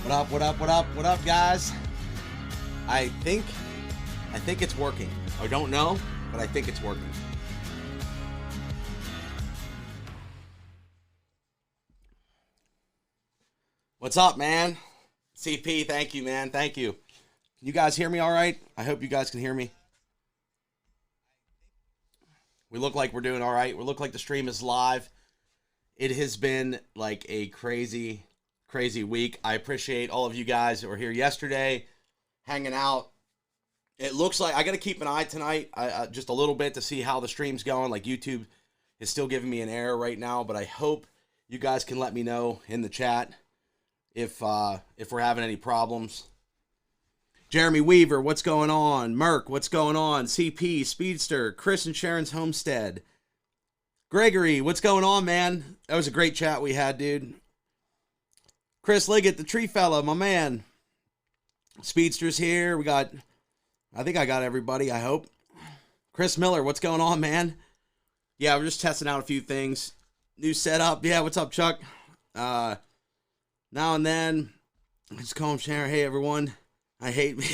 What up, what up, what up, what up, guys? I think it's working. I don't know, but I think it's working. What's up, man? CP, thank you, man. Thank you. Can you guys hear me all right? I hope you guys can hear me. We look like we're doing all right. We look like the stream is live. It has been like a crazy week. I appreciate all of you guys that were here yesterday, hanging out. It looks like I got to keep an eye tonight, just a little bit to see how the stream's going. Like YouTube is still giving me an error right now, but I hope you guys can let me know in the chat if we're having any problems. Jeremy Weaver, what's going on? Merc, what's going on? CP, Speedster, Chris and Sharon's Homestead. Gregory, what's going on, man? That was a great chat we had, dude. Chris Liggett, the tree fella, my man. Speedster's here. I think I got everybody, I hope. Chris Miller, what's going on, man? Yeah, we're just testing out a few things. New setup. Yeah, what's up, Chuck? Now and then, I just call him Sharon. Hey, everyone. I hate me.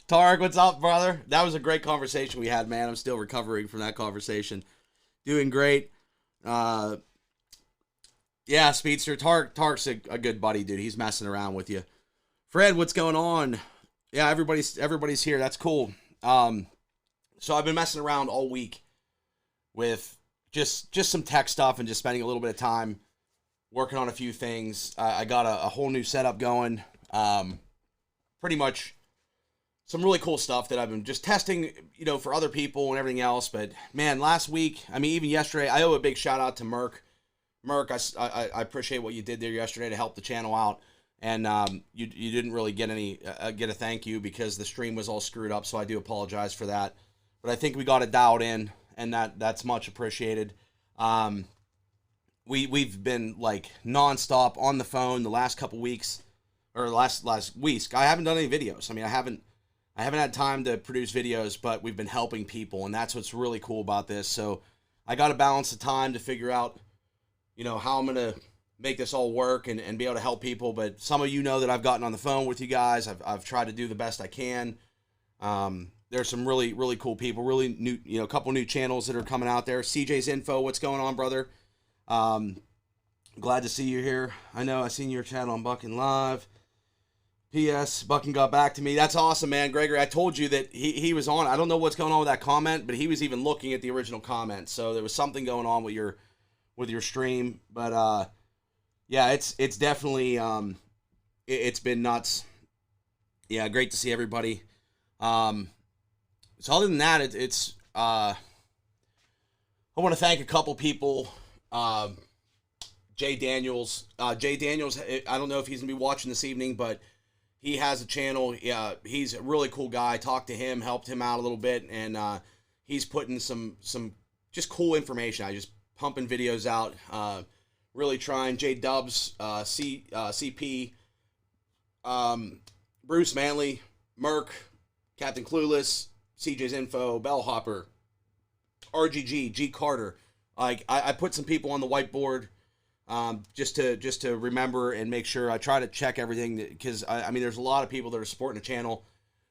Tarek, what's up, brother? That was a great conversation we had, man. I'm still recovering from that conversation. Doing great. Yeah, Speedster. Tarek's a good buddy, dude. He's messing around with you. Fred, what's going on? Yeah, everybody's here. That's cool. So I've been messing around all week with just some tech stuff and just spending a little bit of time working on a few things. I got a whole new setup going. Pretty much some really cool stuff that I've been just testing, for other people and everything else. But man, last week, even yesterday, I owe a big shout out to Merc. Merc, I appreciate what you did there yesterday to help the channel out. And you didn't really get a thank you because the stream was all screwed up. So I do apologize for that. But I think we got it dialed in, and that's much appreciated. We've been like nonstop on the phone the last couple weeks. Or last week, I haven't done any videos. I haven't had time to produce videos, but we've been helping people, and that's what's really cool about this. So I got to balance the time to figure out, how I'm gonna make this all work and be able to help people. But some of you know that I've gotten on the phone with you guys. I've tried to do the best I can. There's some really cool people, really new, a couple new channels that are coming out there. CJ's Info, what's going on, brother? Glad to see you here. I know I seen your channel on Bucking Live. P.S. Bucking got back to me. That's awesome, man. Gregory, I told you that he was on. I don't know what's going on with that comment, but he was even looking at the original comment. So there was something going on with your stream. But yeah, it's definitely it's been nuts. Yeah, great to see everybody. So other than that, it's I want to thank a couple people. Jay Daniels. I don't know if he's gonna be watching this evening, but he has a channel. Yeah, he's a really cool guy. Talked to him, helped him out a little bit, and he's putting some just cool information. I just pumping videos out. Really trying. J Dubs, CP, Bruce Manley, Merc, Captain Clueless, CJ's Info, Bellhopper, RGG, G Carter. Like I put some people on the whiteboard. Just to remember and make sure. I try to check everything because there's a lot of people that are supporting the channel,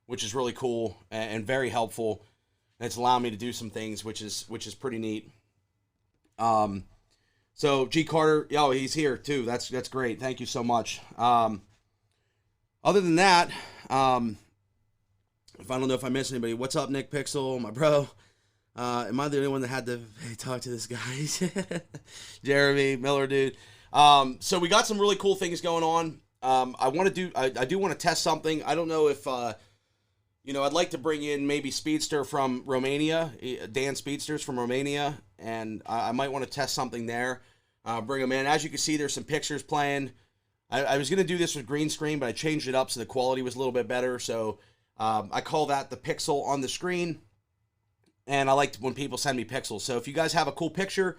which is really cool and very helpful. And it's allowing me to do some things, which is pretty neat. So G Carter, he's here too. That's great. Thank you so much. Other than that, if I don't know if I missed anybody, what's up, Nick Pixel, my bro? Am I the only one that had to talk to this guy? Jeremy Miller, dude. So we got some really cool things going on. I do want to test something. I don't know if, I'd like to bring in maybe Speedster from Romania. Dan Speedster's from Romania. And I might want to test something there. Bring him in. As you can see, there's some pictures playing. I was going to do this with green screen, but I changed it up so the quality was a little bit better. So I call that the pixel on the screen. And I like when people send me pixels. So if you guys have a cool picture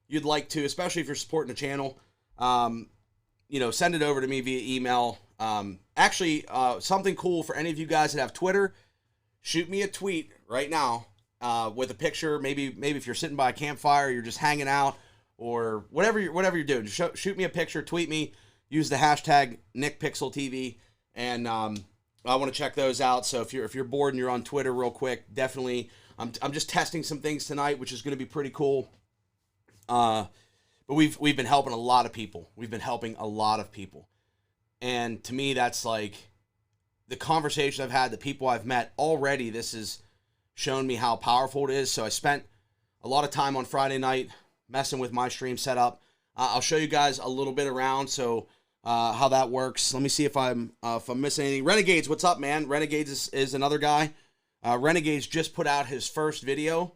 you'd like to, especially if you're supporting the channel, send it over to me via email. Something cool for any of you guys that have Twitter, shoot me a tweet right now with a picture. Maybe if you're sitting by a campfire, you're just hanging out, or whatever you're doing. Shoot me a picture, tweet me. use the hashtag NickPixelTV, and I want to check those out. So if you're bored and you're on Twitter real quick, definitely. I'm just testing some things tonight, which is going to be pretty cool. But we've been helping a lot of people. We've been helping a lot of people. And to me, that's like the conversation I've had, the people I've met already. This has shown me how powerful it is. So I spent a lot of time on Friday night messing with my stream setup. I'll show you guys a little bit around, so how that works. Let me see if I'm missing anything. Renegades, what's up, man? Renegades is another guy. Renegades just put out his first video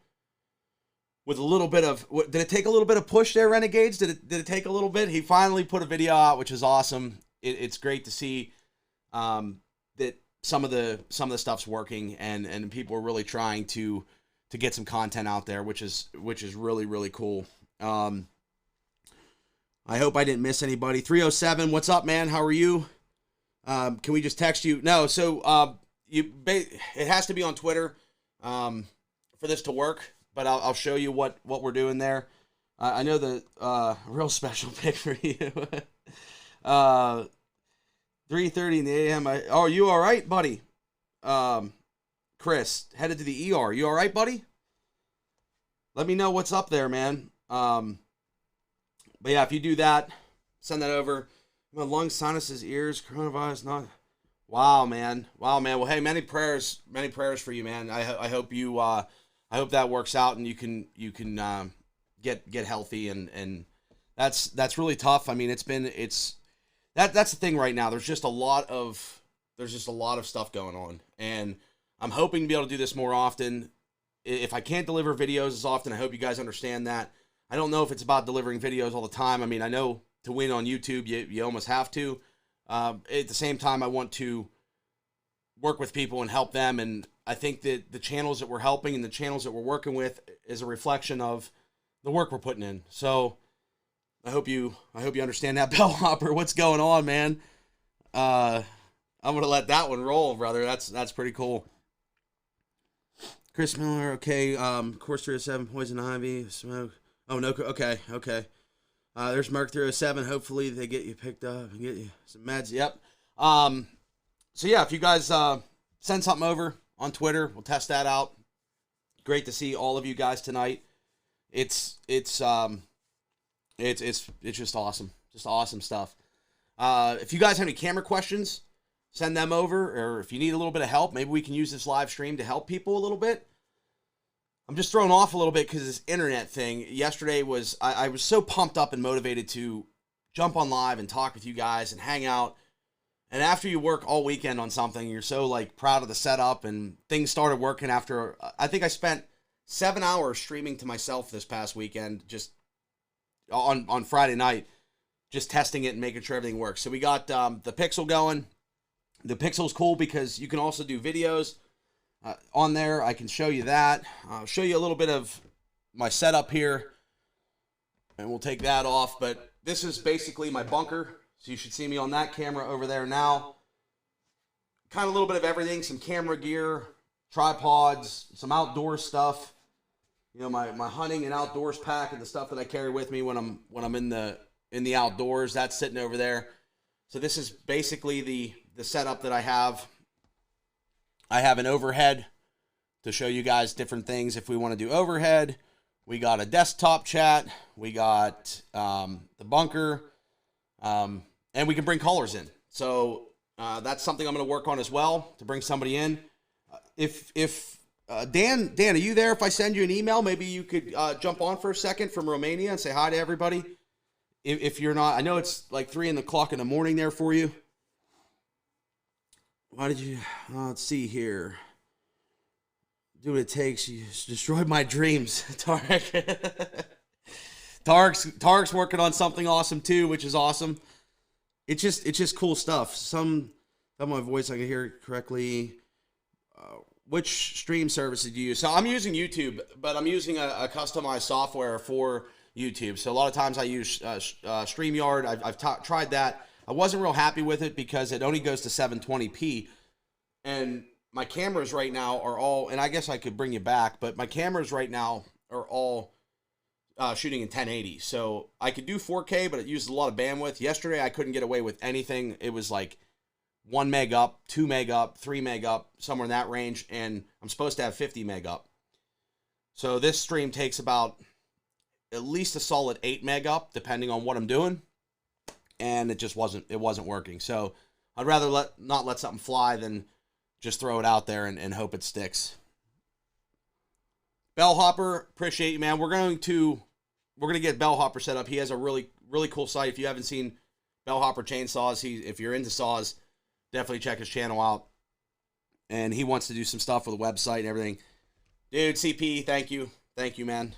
with a little bit of, did it take a little bit of push there, Renegades? Did it take a little bit? He finally put a video out, which is awesome. It's great to see that some of the stuff's working, and people are really trying to get some content out there, which is really, really cool. I hope I didn't miss anybody. 307, what's up, man? How are you? Can we just text you? No, so it has to be on Twitter for this to work, but I'll show you what we're doing there. I know the real special pick for you. 3:30 in the a.m. Oh, you all right, buddy? Chris, headed to the ER. You all right, buddy? Let me know what's up there, man. But yeah, if you do that, send that over. My lungs, sinuses, ears, coronavirus, not. Wow, man. Well, hey, many prayers for you, man. I hope you. I hope that works out and you can get healthy, and that's really tough. I mean, that's the thing right now. There's just a lot of stuff going on, and I'm hoping to be able to do this more often. If I can't deliver videos as often, I hope you guys understand that. I don't know if it's about delivering videos all the time. I mean, I know to win on YouTube, you almost have to. At the same time, I want to work with people and help them, and I think that the channels that we're helping and the channels that we're working with is a reflection of the work we're putting in. So I hope you understand that, Bellhopper. What's going on, man? I'm gonna let that one roll, brother. That's pretty cool. Chris Miller, okay. Course 307, Poison Ivy, Smoke. Oh, no, okay. There's Merc 307. Hopefully they get you picked up and get you some meds. Yep. So yeah, if you guys send something over on Twitter, we'll test that out. Great to see all of you guys tonight. It's just awesome. Just awesome stuff. If you guys have any camera questions, send them over, or if you need a little bit of help, maybe we can use this live stream to help people a little bit. I'm just thrown off a little bit because this internet thing. Yesterday was, I was so pumped up and motivated to jump on live and talk with you guys and hang out. And after you work all weekend on something, you're so like proud of the setup, and things started working after, I think I spent 7 hours streaming to myself this past weekend, just on Friday night, just testing it and making sure everything works. So we got the Pixel going. The Pixel's cool because you can also do videos on there. I can show you that. I'll show you a little bit of my setup here, and we'll take that off. But this is basically my bunker. So you should see me on that camera over there now. Kind of a little bit of everything, some camera gear, tripods, some outdoor stuff. You know, my hunting and outdoors pack and the stuff that I carry with me when I'm in the outdoors. That's sitting over there. So this is basically the setup that I have. I have an overhead to show you guys different things if we want to do overhead. We got a desktop chat. We got the bunker. And we can bring callers in. So that's something I'm going to work on as well, to bring somebody in. If Dan, are you there? If I send you an email, maybe you could jump on for a second from Romania and say hi to everybody. If you're not, I know it's like 3 o'clock in the morning there for you. Why did you, let's see here. Do what it takes. You destroyed my dreams, Tarek. Tarek's working on something awesome too, which is awesome. It's just cool stuff. Some of my voice I can hear correctly. Which stream service did you use? So I'm using YouTube, but I'm using a customized software for YouTube. So a lot of times I use StreamYard. I've tried that. I wasn't real happy with it because it only goes to 720p, and my cameras right now are all, and I guess I could bring you back, but my cameras right now are all shooting in 1080. So I could do 4K, but it uses a lot of bandwidth. Yesterday, I couldn't get away with anything. It was like 1 meg up, 2 meg up, 3 meg up, somewhere in that range. And I'm supposed to have 50 meg up. So this stream takes about at least a solid 8 meg up, depending on what I'm doing. And it just wasn't working. So I'd rather not let something fly than just throw it out there and hope it sticks. Bellhopper, appreciate you, man. We're gonna get Bellhopper set up. He has a really, really cool site. If you haven't seen Bellhopper chainsaws, if you're into saws, definitely check his channel out. And he wants to do some stuff with the website and everything. Dude, CP, thank you, man.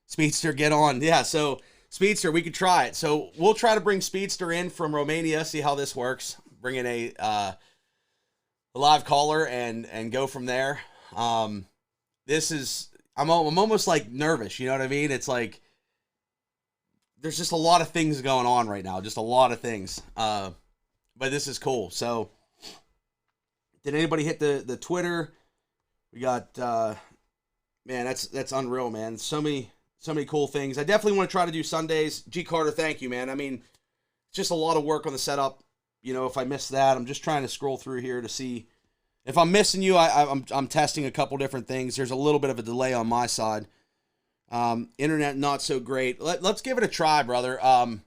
Speedster, get on. Yeah, so Speedster, we could try it. So we'll try to bring Speedster in from Romania, see how this works. Bring in a live caller and go from there. This is, I'm almost like nervous, you know what I mean? It's like, there's just a lot of things going on right now, just a lot of things. But this is cool. So, did anybody hit the Twitter? We got, man, that's unreal, man. So many cool things. I definitely want to try to do Sundays. G Carter, thank you, man. I mean, just a lot of work on the setup. You know, if I miss that, I'm just trying to scroll through here to see. If I'm missing you, I'm testing a couple different things. There's a little bit of a delay on my side. Internet not so great. Let's give it a try, brother. I'm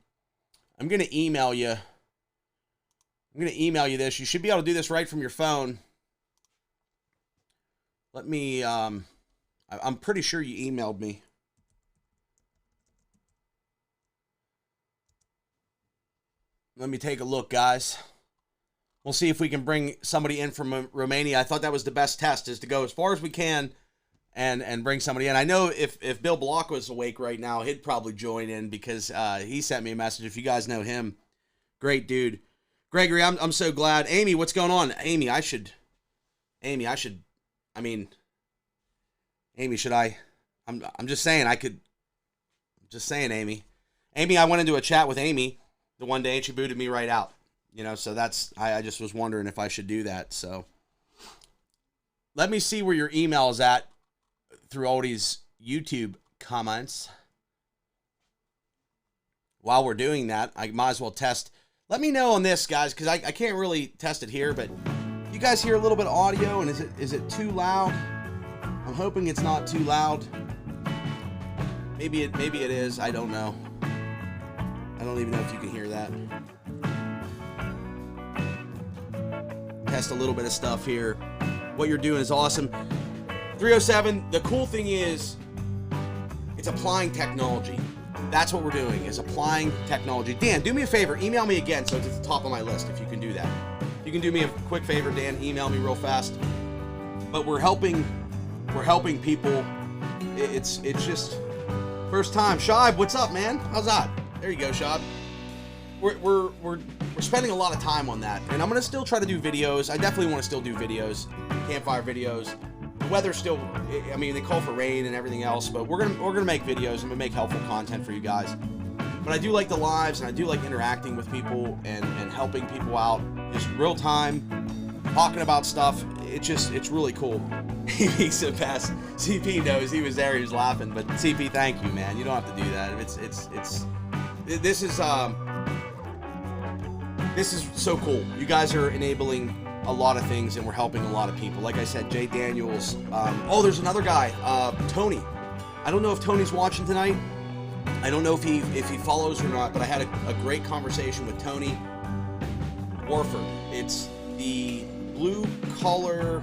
going to email you. I'm going to email you this. You should be able to do this right from your phone. Let me, I'm pretty sure you emailed me. Let me take a look, guys. We'll see if we can bring somebody in from Romania. I thought that was the best test, is to go as far as we can and bring somebody in. I know if Bill Block was awake right now, he'd probably join in because he sent me a message. If you guys know him, great dude. Gregory, I'm so glad. Amy, what's going on? Amy, should I? I'm just saying Amy. Amy, I went into a chat with Amy the one day and she booted me right out. You know, so I just was wondering if I should do that. So let me see where your email is at through all these YouTube comments. While we're doing that, I might as well test. Let me know on this, guys, because I can't really test it here, but you guys hear a little bit of audio, and is it too loud? I'm hoping it's not too loud. Maybe it is. I don't know. I don't even know if you can hear that. Test a little bit of stuff here. What you're doing is awesome. 307, the cool thing is it's applying technology. That's what we're doing, is applying technology. Dan, do me a favor. Email me again so it's at the top of my list if you can do that. If you can do me a quick favor, Dan, email me real fast. But we're helping people. It's just first time. Shive, what's up, man? How's that? There you go, Shive. We're spending a lot of time on that, and I'm gonna still try to do videos. I definitely want to still do videos, campfire videos. The weather's still, I mean, they call for rain and everything else, but we're gonna make videos. I'm gonna make helpful content for you guys. But I do like the lives, and I do like interacting with people and helping people out, just real time, talking about stuff. It's really cool. He makes it past. CP knows he was there. He was laughing, but CP, thank you, man. You don't have to do that. This is so cool. You guys are enabling a lot of things, and we're helping a lot of people. Like I said, Jay Daniels. There's another guy, Tony. I don't know if Tony's watching tonight. I don't know if he follows or not, but I had a great conversation with Tony Warford. It's the Blue Collar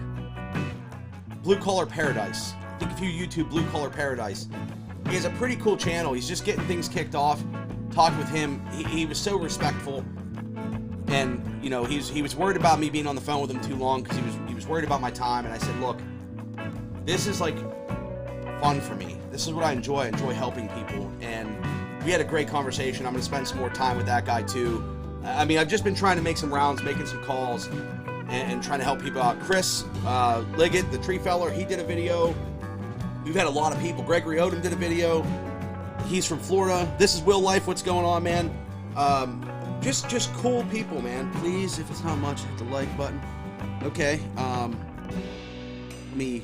Paradise. I think if you YouTube Blue Collar Paradise, he has a pretty cool channel. He's just getting things kicked off. Talked with him. He was so respectful. And, you know, he was worried about me being on the phone with him too long because he was worried about my time. And I said, look, this is like fun for me. This is what I enjoy. I enjoy helping people. And we had a great conversation. I'm going to spend some more time with that guy too. I mean, I've just been trying to make some rounds, making some calls, and trying to help people out. Chris Liggett, the tree feller, he did a video. We've had a lot of people. Gregory Odom did a video. He's from Florida. This is Will Life. What's going on, man? Just cool people, man. Please, if it's not much, hit the like button. Okay. Let me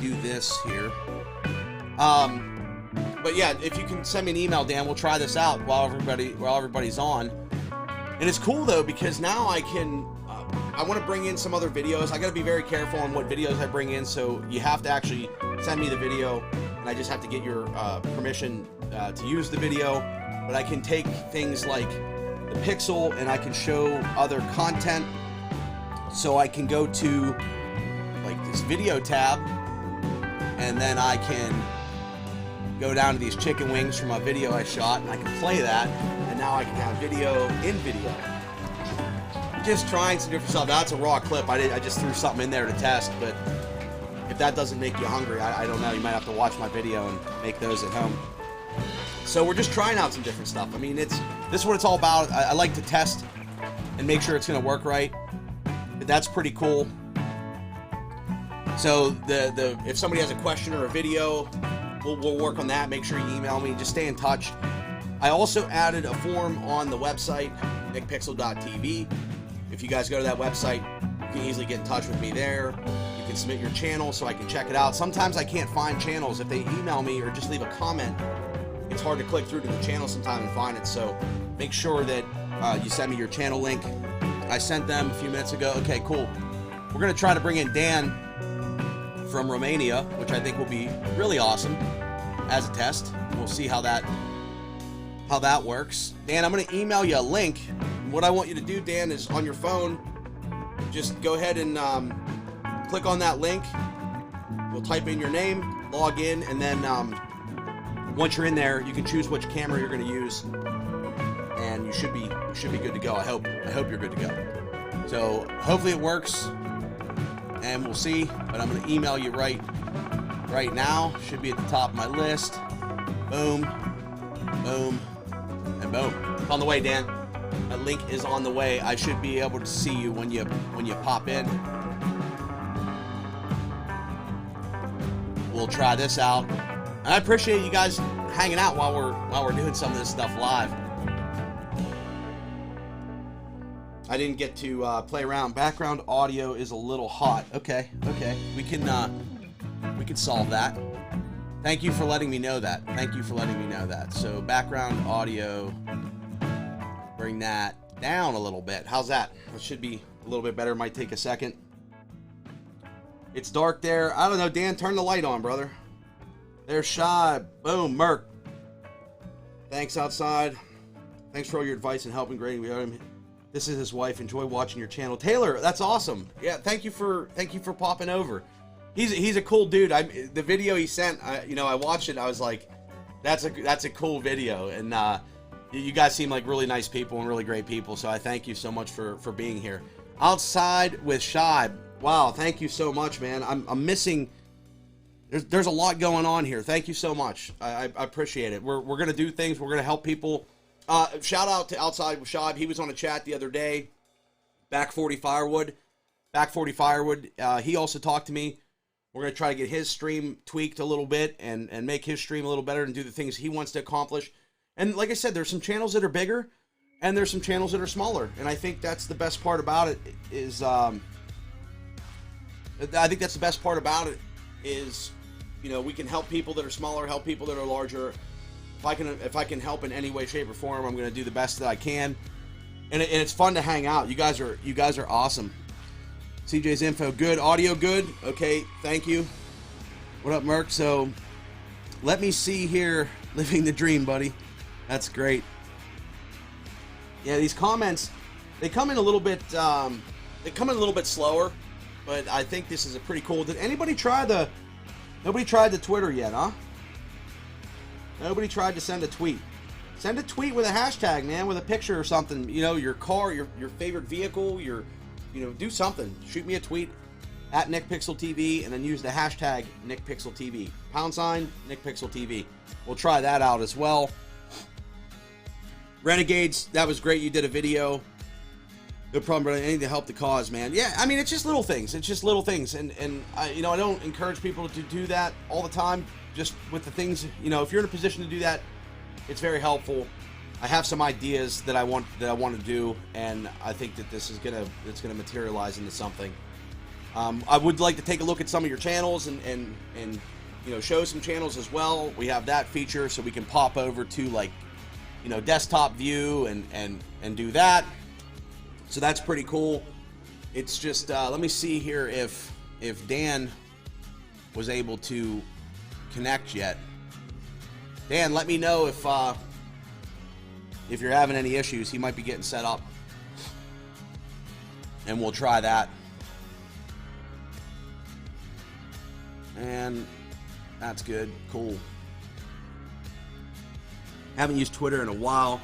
do this here. But yeah, if you can send me an email, Dan, we'll try this out while everybody's on. And it's cool though, because now I can, I want to bring in some other videos. I got to be very careful on what videos I bring in. So you have to actually send me the video, and I just have to get your permission to use the video. But I can take things like the Pixel and I can show other content. So I can go to like this video tab, and then I can go down to these chicken wings from a video I shot, and I can play that, and now I can have video in video. Just trying some different stuff. That's a raw clip. I just threw something in there to test, but if that doesn't make you hungry, I don't know. You might have to watch my video and make those at home. So we're just trying out some different stuff. I mean, this is what it's all about. I like to test and make sure it's going to work right. But that's pretty cool. So if somebody has a question or a video, we'll work on that. Make sure you email me. Just stay in touch. I also added a form on the website, nickpixel.tv. If you guys go to that website, you can easily get in touch with me there. You can submit your channel so I can check it out. Sometimes I can't find channels. If they email me or just leave a comment, it's hard to click through to the channel sometime and find it. So make sure that you send me your channel link. I sent them a few minutes ago. Okay, cool. We're going to try to bring in Dan from Romania, which I think will be really awesome as a test. We'll see how that works. Dan, I'm going to email you a link. What I want you to do, Dan, is on your phone, just go ahead and click on that link. You'll type in your name, log in, and then once you're in there, you can choose which camera you're going to use, and you should be good to go. I hope you're good to go. So hopefully it works, and we'll see. But I'm going to email you right now. Should be at the top of my list. Boom, boom, and boom. It's on the way, Dan. That link is on the way. I should be able to see you when you pop in. We'll try this out. I appreciate you guys hanging out while we're doing some of this stuff live. I didn't get to play around. Background audio is a little hot. Okay. We can solve that. Thank you for letting me know that. So background audio, bring that down a little bit. How's that? That should be a little bit better. Might take a second. It's dark there. I don't know, Dan, turn the light on, brother. There's Shy. Boom, Merc. Thanks outside. Thanks for all your advice and helping grading. This is his wife. Enjoy watching your channel. Taylor, that's awesome. Yeah, thank you for popping over. He's a cool dude. The video he sent, I watched it. I was like, that's a cool video. And you guys seem like really nice people and really great people. So I thank you so much for being here. Outside with Shy. Wow, thank you so much, man. I'm missing. There's a lot going on here. Thank you so much. I appreciate it. We're gonna do things. We're gonna help people. Shout out to Outside with Shab. He was on a chat the other day. Back 40 Firewood. He also talked to me. We're gonna try to get his stream tweaked a little bit and make his stream a little better and do the things he wants to accomplish. And like I said, there's some channels that are bigger, and there's some channels that are smaller. And I think that's the best part about it. We can help people that are smaller, help people that are larger. If I can help in any way, shape, or form, I'm going to do the best that I can. And it's fun to hang out. You guys are awesome. CJ's info good, audio good. Okay, thank you. What up, Merc? So let me see here. Living the dream, buddy. That's great. Yeah, these comments, they come in a little bit. They come in a little bit slower, but I think this is a pretty cool. Did anybody try the? Nobody tried the Twitter yet, huh? Nobody tried to send a tweet. Send a tweet with a hashtag, man, with a picture or something. Your car, your favorite vehicle, do something. Shoot me a tweet at NickPixelTV and then use the hashtag NickPixelTV. # NickPixelTV. We'll try that out as well. Renegades, that was great. You did a video. No problem, brother. Anything to help the cause, man. Yeah, I mean, it's just little things. And I don't encourage people to do that all the time. Just with the things, if you're in a position to do that, it's very helpful. I have some ideas that I want to do, and I think that it's gonna materialize into something. I would like to take a look at some of your channels and show some channels as well. We have that feature, so we can pop over to like, desktop view and do that. So that's pretty cool. It's just let me see here if Dan was able to connect yet. Dan, let me know if you're having any issues. He might be getting set up, and we'll try that. And that's good. Cool. Haven't used Twitter in a while.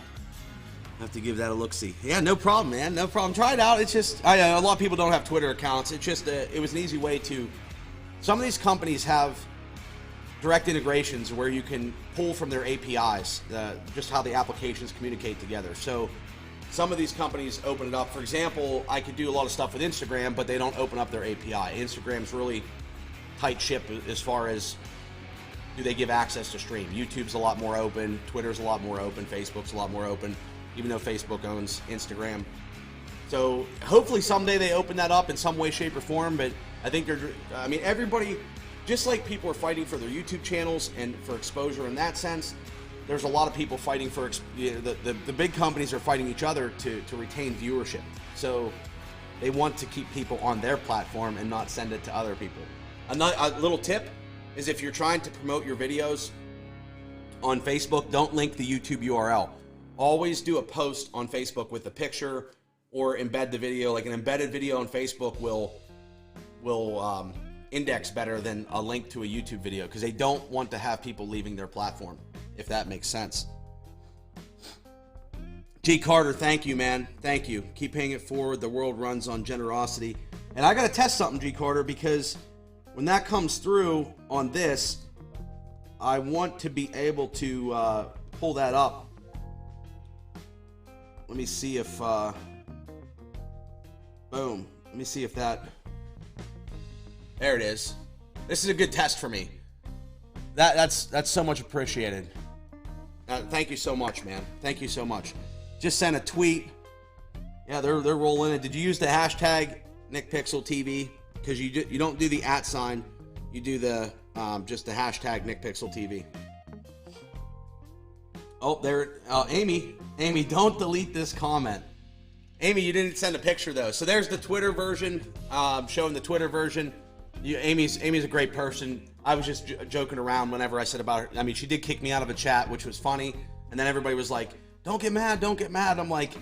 Have to give that a look-see. Yeah, no problem, man. No problem. Try it out. It's just, I know a lot of people don't have Twitter accounts. It's just, it was an easy way to, some of these companies have direct integrations where you can pull from their APIs, just how the applications communicate together. So some of these companies open it up. For example, I could do a lot of stuff with Instagram, but they don't open up their API. Instagram's really tight ship as far as do they give access to stream. YouTube's a lot more open. Twitter's a lot more open. Facebook's a lot more open, even though Facebook owns Instagram. So hopefully someday they open that up in some way, shape, or form. But I think everybody, just like people are fighting for their YouTube channels and for exposure in that sense, there's a lot of people fighting for, the big companies are fighting each other to retain viewership. So they want to keep people on their platform and not send it to other people. A little tip is if you're trying to promote your videos on Facebook, don't link the YouTube URL. Always do a post on Facebook with a picture or embed the video. Like an embedded video on Facebook will index better than a link to a YouTube video because they don't want to have people leaving their platform, if that makes sense. G. Carter, thank you, man. Thank you. Keep paying it forward. The world runs on generosity. And I got to test something, G. Carter, because when that comes through on this, I want to be able to pull that up. Let me see if, boom. Let me see if that, there it is. This is a good test for me. That's so much appreciated. Thank you so much, man. Thank you so much. Just sent a tweet. Yeah, they're rolling it. Did you use the hashtag NickPixelTV? Because you don't do the @ sign. You do the just the hashtag NickPixelTV. Oh, there. Amy, don't delete this comment. Amy, you didn't send a picture though. So there's the Twitter version, showing the Twitter version. Amy's a great person. I was just joking around whenever I said about her. I mean, she did kick me out of a chat, which was funny. And then everybody was like, "Don't get mad, don't get mad." I'm like,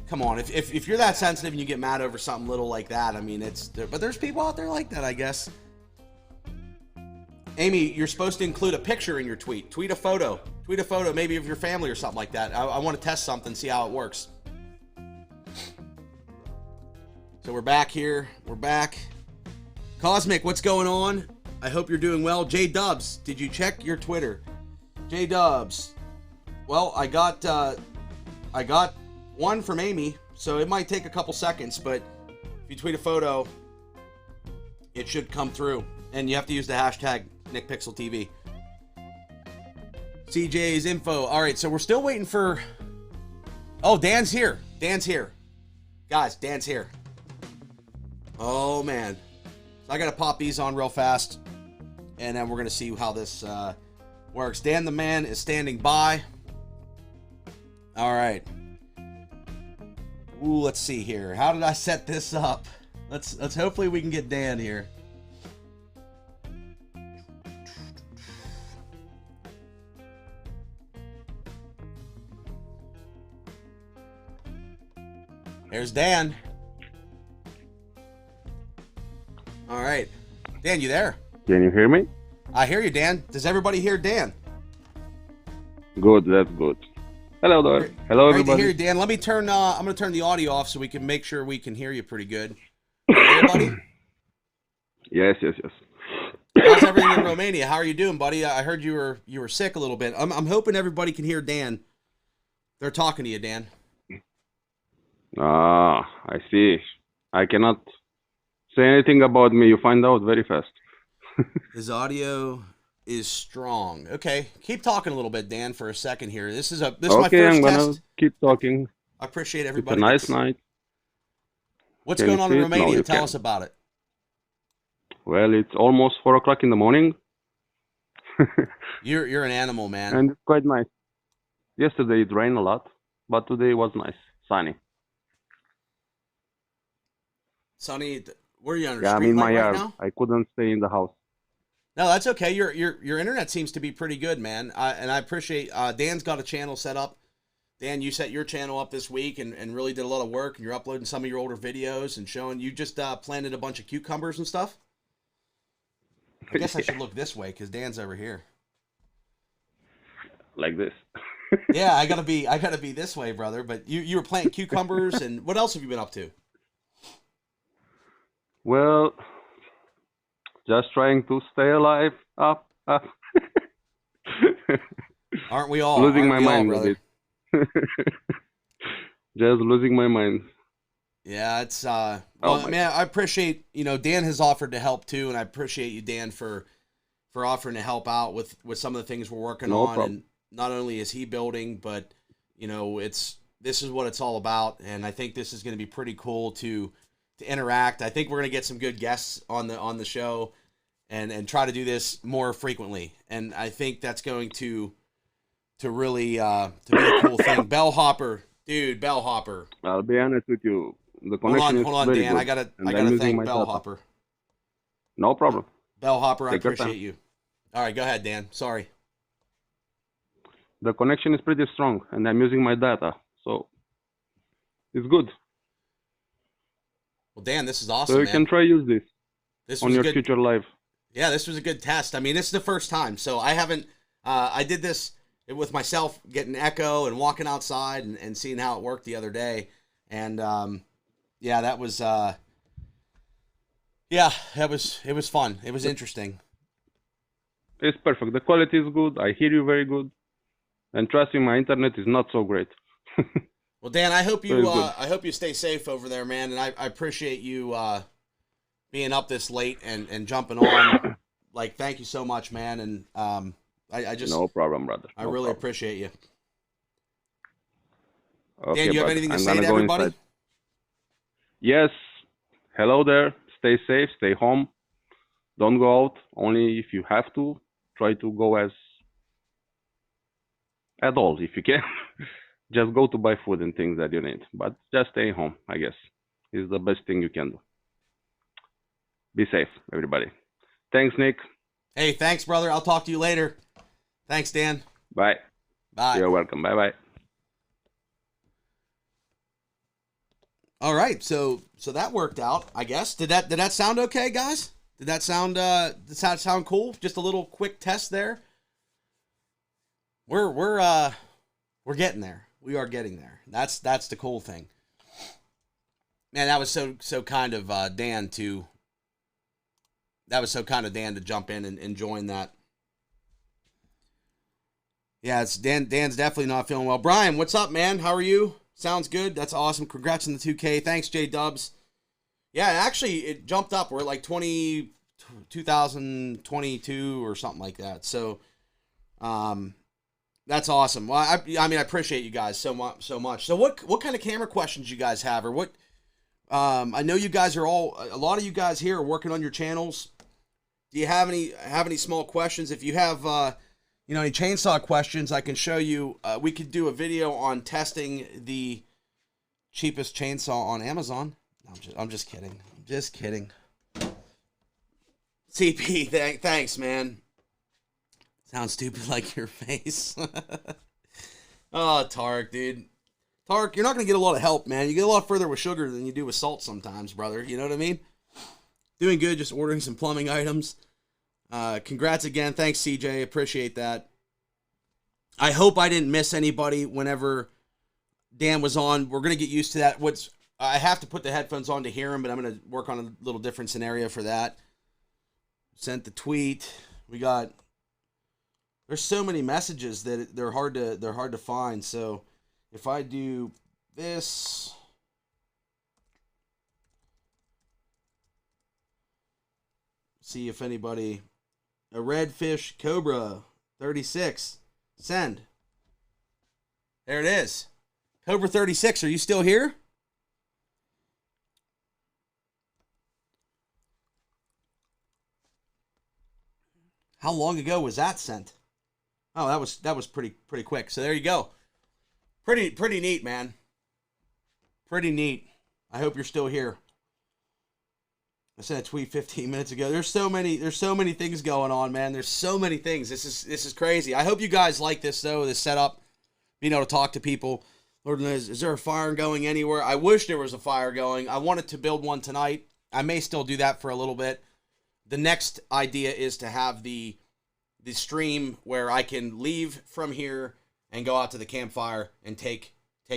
come on. If you're that sensitive and you get mad over something little like that, I mean, but there's people out there like that, I guess. Amy, you're supposed to include a picture in your tweet. Tweet a photo, maybe of your family or something like that. I want to test something, see how it works. So we're back here. We're back. Cosmic, what's going on? I hope you're doing well. J Dubs, did you check your Twitter? J Dubs. Well, I got one from Amy, so it might take a couple seconds, but if you tweet a photo, it should come through. And you have to use the hashtag NickPixelTV. CJ's info. All right, so we're still waiting for... Oh, Dan's here. Dan's here. Guys, Dan's here. Oh, man. So I got to pop these on real fast, and then we're going to see how this works. Dan the man is standing by. All right. Ooh, let's see here. How did I set this up? Let's hopefully we can get Dan here. There's Dan. All right. Dan, you there? Can you hear me? I hear you, Dan. Does everybody hear Dan? Good, that's good. Hello there. Hello, everybody. Great to hear you, Dan. Let me turn, I'm going to turn the audio off so we can make sure we can hear you pretty good. Everybody? Yes. How's everything in Romania? How are you doing, buddy? I heard you were sick a little bit. I'm hoping everybody can hear Dan. They're talking to you, Dan. I see. I cannot say anything about me. You find out very fast. His audio is strong. Okay, keep talking a little bit, Dan, for a second here. This is my first I'm gonna test. keep talking. I appreciate everybody. It's a nice night. What's going on in Romania? Tell us about it. Well, it's almost 4 o'clock in the morning. You're an animal, man. And it's quite nice. Yesterday it rained a lot, but today was nice, sunny. Sonny, where are you under Yeah, I'm street in my light right yard. now? I couldn't stay in the house. No, that's okay. Your internet seems to be pretty good, man. And I appreciate Dan's got a channel set up. Dan, you set your channel up this week and really did a lot of work, and you're uploading some of your older videos and showing you just planted a bunch of cucumbers and stuff. I guess I should look this way because Dan's over here. Like this. Yeah, I gotta be this way, brother. But you were planting cucumbers, and what else have you been up to? Well, just trying to stay alive. Up. Aren't we all? Losing Aren't my we all, mind a brother? bit. Just losing my mind. Yeah, it's Oh well, my man, I appreciate, Dan has offered to help too, and I appreciate you, Dan, for offering to help out with some of the things we're working No on. problem. And not only is he building, but this is what it's all about, and I think this is going to be pretty cool to interact. I think we're going to get some good guests on the show, and try to do this more frequently. And I think that's going to really to be a cool thing. Bellhopper, dude, Bellhopper. I'll be honest with you. The connection is Hold on, very Dan. good. I gotta And I'm using thank my data. Bellhopper. No problem. Bellhopper, I Take your appreciate time. you. All right, go ahead, Dan. Sorry. The connection is pretty strong, and I'm using my data, so it's good. Well, Dan, this is So awesome, you man. can try use this This on was your good. future live. Yeah, this was a good test. I mean, this is the first time, so I haven't. I did this with myself, getting echo and walking outside and seeing how it worked the other day, and yeah, that was it was fun. It was interesting. It's perfect. The quality is good. I hear you very good. And trust me, my internet is not so great. Well, Dan, I hope Very you good. I hope you stay safe over there, man, and I appreciate you being up this late and jumping on. Like, thank you so much, man, and I just No problem, brother. I No really problem. appreciate you. Okay, Dan, you have brother. anything to I'm say gonna to go everybody? inside. Yes. Hello there. Stay safe. Stay home. Don't go out. Only if you have to. Try to go at all if you can. Just go to buy food and things that you need. But just stay home, I guess. Is the best thing you can do. Be safe, everybody. Thanks, Nick. Hey, thanks, brother. I'll talk to you later. Thanks, Dan. Bye. Bye. You're welcome. Bye bye. All right, so that worked out, I guess. Did that sound okay, guys? Did that sound cool? Just a little quick test there. We're getting there. We are getting there. That's the cool thing. Man, that was so kind of Dan to. That was so kind of Dan to jump in and join that. Yeah, it's Dan's definitely not feeling well. Brian, what's up, man? How are you? Sounds good. That's awesome. Congrats on the 2K. Thanks, J Dubs. Yeah, actually, it jumped up. We're at like 2022 or something like that. So, that's awesome. Well, I mean, I appreciate you guys so much. So, what kind of camera questions you guys have, or what? I know you guys are a lot of you guys here are working on your channels. Do you have any small questions? If you have, any chainsaw questions, I can show you. We could do a video on testing the cheapest chainsaw on Amazon. No, I'm just kidding. I'm just kidding. CP, thanks, man. Sounds stupid like your face. Oh, Tarek, dude. Tarek, you're not going to get a lot of help, man. You get a lot further with sugar than you do with salt sometimes, brother. You know what I mean? Doing good, just ordering some plumbing items. Congrats again. Thanks, CJ. Appreciate that. I hope I didn't miss anybody whenever Dan was on. We're going to get used to that. I have to put the headphones on to hear him, but I'm going to work on a little different scenario for that. Sent the tweet. There's so many messages that they're hard to find. So if I do this, see if anybody, a redfish cobra 36, send. There it is. Cobra 36, are you still here? How long ago was that sent? Oh, that was pretty quick. So there you go. Pretty neat, man. Pretty neat. I hope you're still here. I sent a tweet 15 minutes ago. There's so many things going on, man. There's so many things. This is crazy. I hope you guys like this though, this setup. Being able to talk to people. Lord knows, is there a fire going anywhere? I wish there was a fire going. I wanted to build one tonight. I may still do that for a little bit. The next idea is to have the stream where I can leave from here and go out to the campfire and take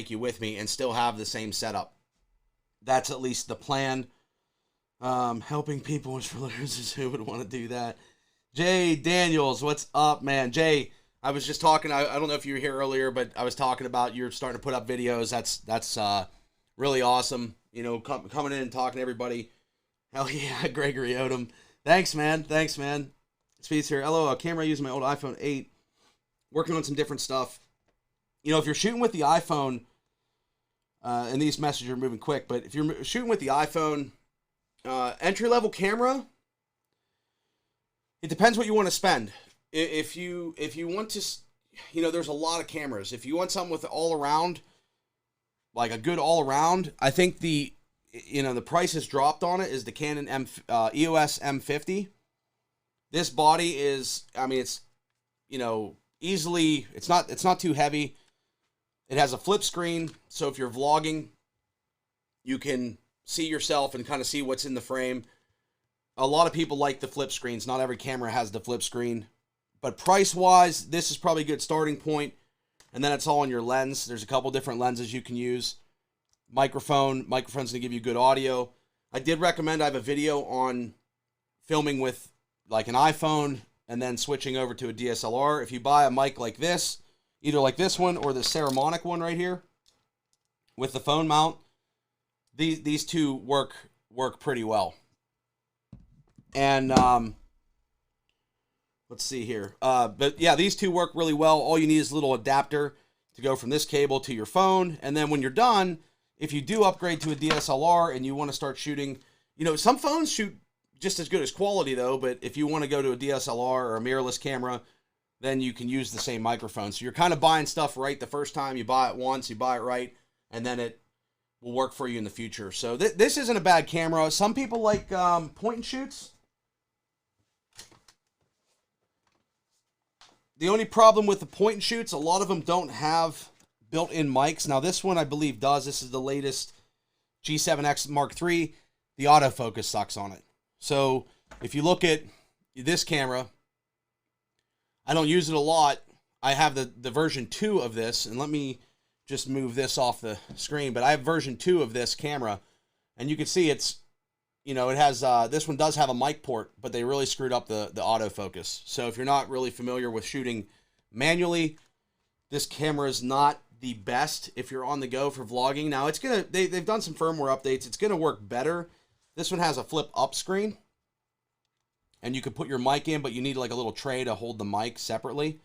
you with me and still have the same setup. That's at least the plan. Helping people is for losers. Who would want to do that? Jay Daniels, what's up, man? Jay, I was just talking. I don't know if you were here earlier, but I was talking about you're starting to put up videos. That's really awesome. You know, coming in and talking to everybody. Hell yeah, Gregory Odom. Thanks, man. Speedster, LOL, camera using my old iPhone 8. Working on some different stuff. You know, if you're shooting with the iPhone, and these messages are moving quick, but if you're shooting with the iPhone, entry-level camera, it depends what you want to spend. If you want to, you know, there's a lot of cameras. If you want something with all-around, like a good all-around, I think the price has dropped on it is the Canon EOS M50. This body is, I mean, it's, you know, easily, it's not too heavy. It has a flip screen, so if you're vlogging, you can see yourself and kind of see what's in the frame. A lot of people like the flip screens. Not every camera has the flip screen. But price-wise, this is probably a good starting point. And then it's all on your lens. There's a couple different lenses you can use. Microphone's going to give you good audio. I did recommend, I have a video on filming with like an iPhone and then switching over to a DSLR. If you buy a mic like this, either like this one or the Ceramonic one right here with the phone mount, these two work pretty well. And let's see here. But yeah, these two work really well. All you need is a little adapter to go from this cable to your phone. And then when you're done, if you do upgrade to a DSLR and you want to start shooting, you know, some phones shoot just as good as quality though, but if you want to go to a DSLR or a mirrorless camera, then you can use the same microphone. So you're kind of buying stuff right the first time. You buy it once, you buy it right, and then it will work for you in the future. So this isn't a bad camera. Some people like point and shoots. The only problem with the point and shoots, a lot of them don't have built-in mics. Now this one I believe does. This is the latest G7X Mark III. The autofocus sucks on it. So if you look at this camera, I don't use it a lot. I have the version 2 of this, and let me just move this off the screen, but I have version 2 of this camera, and you can see it's, you know, it has, this one does have a mic port, but they really screwed up the autofocus. So if you're not really familiar with shooting manually, this camera is not the best if you're on the go for vlogging. Now it's gonna, they've done some firmware updates. It's gonna work better. This one has a flip up screen, and you can put your mic in, but you need like a little tray to hold the mic separately.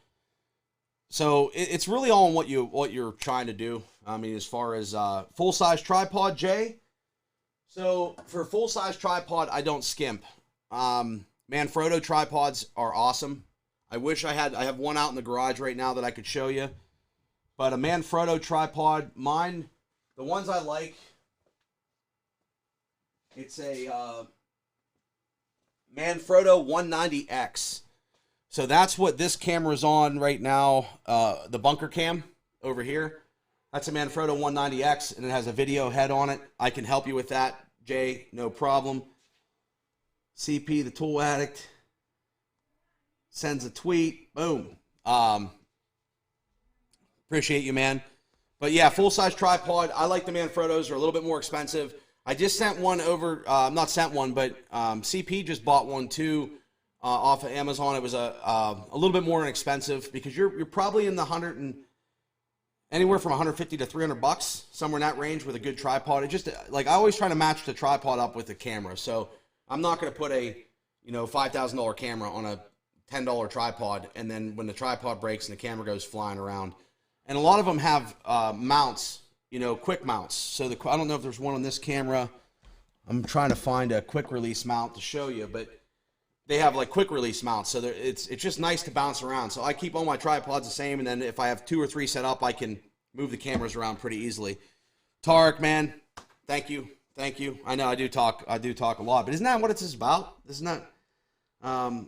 So it's really all on what you're trying to do. I mean, as far as full-size tripod, Jay. So for full-size tripod, I don't skimp. Manfrotto tripods are awesome. I have one out in the garage right now that I could show you. But a Manfrotto tripod, mine, the ones I like, it's a Manfrotto 190X. So that's what this camera's on right now, the bunker cam over here. That's a Manfrotto 190X, and it has a video head on it. I can help you with that, Jay, no problem. CP, the tool addict, sends a tweet. Boom. Appreciate you, man. But yeah, full-size tripod. I like the Manfrottos. They're a little bit more expensive. I just sent one over, not sent one, but CP just bought one too off of Amazon. It was a little bit more inexpensive because you're probably in the anywhere from 150 to 300 bucks, somewhere in that range with a good tripod. It just, like, I always try to match the tripod up with the camera. So I'm not going to put a, you know, $5,000 camera on a $10 tripod, and then when the tripod breaks and the camera goes flying around. And a lot of them have mounts, you know, quick mounts. So I don't know if there's one on this camera. I'm trying to find a quick release mount to show you, but they have like quick release mounts, so it's just nice to bounce around. So I keep all my tripods the same, and then if I have 2 or 3 set up, I can move the cameras around pretty easily. Tarek, man, thank you. I know I do talk a lot, but isn't that what it's about? Isn't that Frodo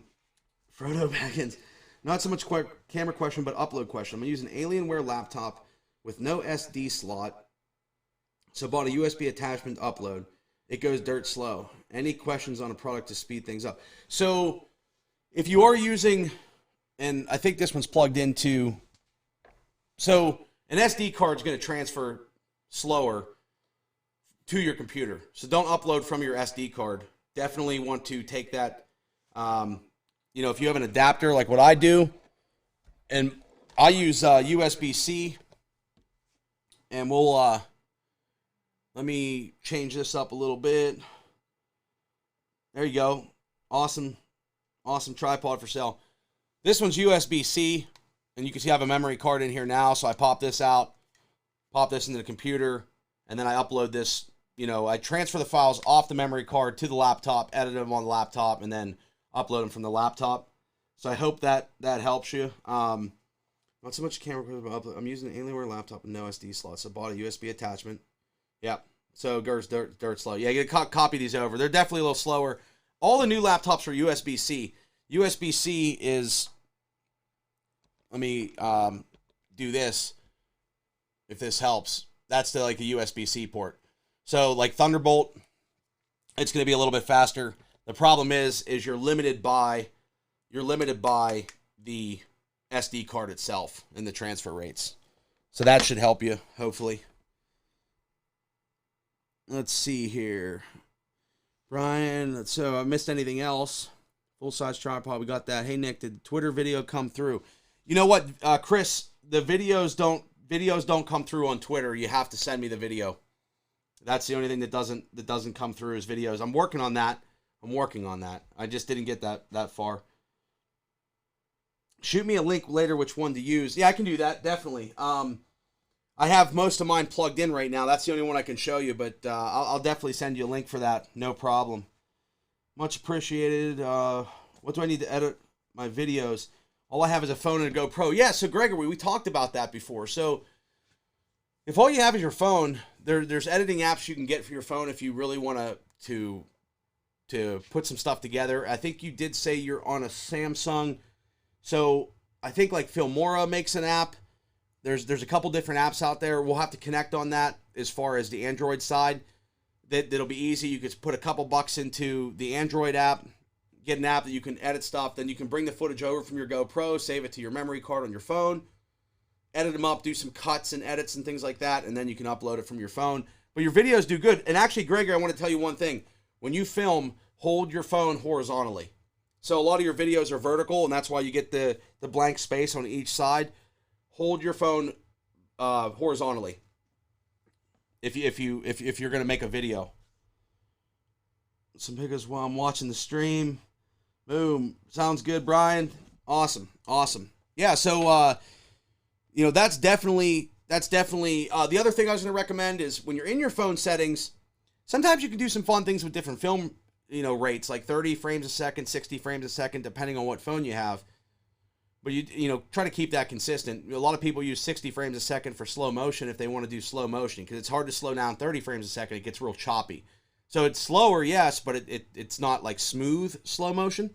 Baggins? Not so much camera question, but upload question. I'm gonna use an Alienware laptop with no SD slot, so bought a USB attachment to upload. It goes dirt slow. Any questions on a product to speed things up? So if you are using, and I think this one's plugged into, so an SD card is going to transfer slower to your computer. So don't upload from your SD card. Definitely want to take that, if you have an adapter like what I do, and I use USB-C, and we'll, let me change this up a little bit. There you go. Awesome tripod for sale. This one's USB-C, and you can see I have a memory card in here now, so I pop this out, pop this into the computer, and then I upload this. I transfer the files off the memory card to the laptop, edit them on the laptop, and then upload them from the laptop. So I hope that helps you. Not so much camera, but I'm using an Alienware laptop with no SD slots, so bought a USB attachment. Yep. So Gert's dirt slow. Yeah, you gotta copy these over. They're definitely a little slower. All the new laptops are USB-C. USB-C is, let me do this, if this helps. That's the USB-C port. So like Thunderbolt, it's gonna be a little bit faster. The problem is you're limited by the SD card itself and the transfer rates. So that should help you, hopefully. Let's see here. Brian, so I missed anything else? Full-size tripod, we got that. Hey, Nick, did the Twitter video come through? You know what, Chris, the videos don't come through on Twitter. You have to send me the video. That's the only thing that doesn't come through is videos. I'm working on that. I just didn't get that far. Shoot me a link later which one to use. Yeah, I can do that, definitely. I have most of mine plugged in right now. That's the only one I can show you, but I'll definitely send you a link for that. No problem. Much appreciated. What do I need to edit my videos? All I have is a phone and a GoPro. Yeah, so Gregory, we talked about that before. So if all you have is your phone, there's editing apps you can get for your phone if you really want to put some stuff together. I think you did say you're on a Samsung. So I think like Filmora makes an app. There's a couple different apps out there. We'll have to connect on that as far as the Android side. That'll be easy. You could put a couple bucks into the Android app, get an app that you can edit stuff. Then you can bring the footage over from your GoPro, save it to your memory card on your phone, edit them up, do some cuts and edits and things like that, and then you can upload it from your phone. But your videos do good. And actually, Gregor, I want to tell you one thing. When you film, hold your phone horizontally. So a lot of your videos are vertical, and that's why you get the blank space on each side. Hold your phone horizontally if you're gonna make a video. Some pictures while I'm watching the stream. Boom, sounds good, Brian. Awesome. Yeah, so that's definitely the other thing I was gonna recommend is when you're in your phone settings, sometimes you can do some fun things with different film rates, like 30 frames a second, 60 frames a second, depending on what phone you have. But you try to keep that consistent. A lot of people use 60 frames a second for slow motion if they want to do slow motion, because it's hard to slow down 30 frames a second. It gets real choppy. So it's slower, yes, but it's not like smooth slow motion.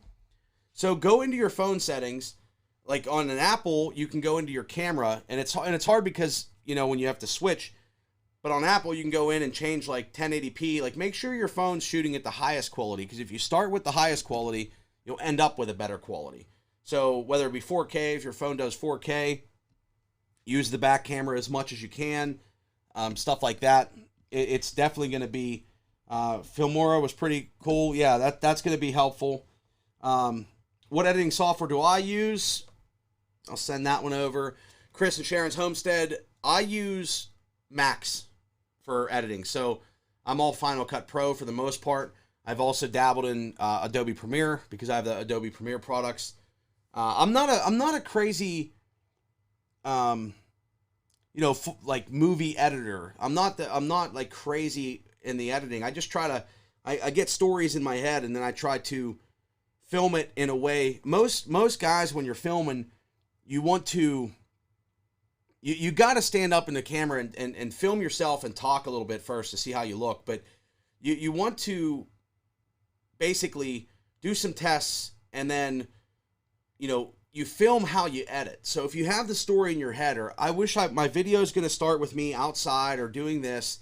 So go into your phone settings. Like on an Apple, you can go into your camera, and it's hard because when you have to switch. But on Apple, you can go in and change like 1080p. Like make sure your phone's shooting at the highest quality, because if you start with the highest quality, you'll end up with a better quality. So whether it be 4K, if your phone does 4K, use the back camera as much as you can, stuff like that. It's definitely going to be, Filmora was pretty cool. Yeah, that's going to be helpful. What editing software do I use? I'll send that one over. Chris and Sharon's Homestead, I use Max for editing. So I'm all Final Cut Pro for the most part. I've also dabbled in Adobe Premiere because I have the Adobe Premiere products. I'm not a crazy, like movie editor. I'm not like crazy in the editing. I just try to, I get stories in my head, and then I try to film it in a way. Most guys, when you're filming, you want to, you got to stand up in the camera and film yourself and talk a little bit first to see how you look. But you want to basically do some tests, and then, you film how you edit. So if you have the story in your head, or my video is going to start with me outside or doing this,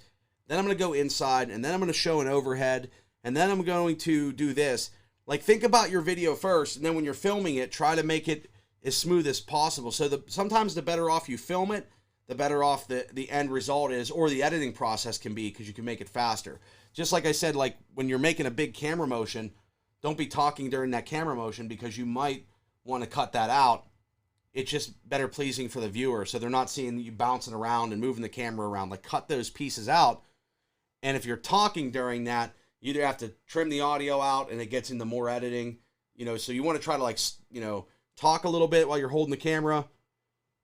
then I'm going to go inside, and then I'm going to show an overhead, and then I'm going to do this. Like, think about your video first, and then when you're filming it, try to make it as smooth as possible. So sometimes the better off you film it, the better off the end result is, or the editing process can be, because you can make it faster. Just like I said, like when you're making a big camera motion, don't be talking during that camera motion, because you might want to cut that out. It's just better pleasing for the viewer, so they're not seeing you bouncing around and moving the camera around. Like, cut those pieces out. And if you're talking during that, you either have to trim the audio out, and it gets into more editing, so you want to try to, talk a little bit while you're holding the camera,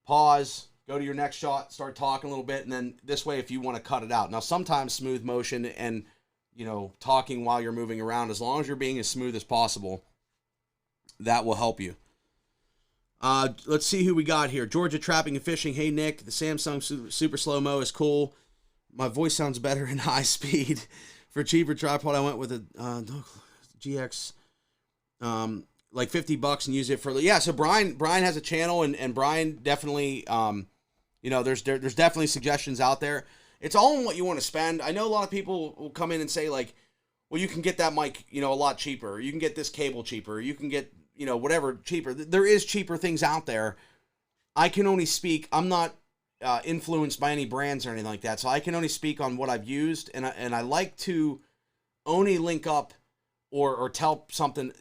pause, go to your next shot, start talking a little bit, and then this way, if you want to cut it out. Now, sometimes smooth motion and, talking while you're moving around, as long as you're being as smooth as possible, that will help you. Let's see who we got here. Georgia Trapping and Fishing. Hey, Nick, the Samsung Super Slow-Mo is cool. My voice sounds better in high speed. For a cheaper tripod, I went with a GX, like $50 and use it for, so Brian has a channel, and Brian definitely, there's definitely suggestions out there. It's all in what you want to spend. I know a lot of people will come in and say, like, well, you can get that mic, a lot cheaper. You can get this cable cheaper. You can get, whatever cheaper. There is cheaper things out there. I can only speak, I'm not influenced by any brands or anything like that, so I can only speak on what I've used, and I like to only link up or tell something,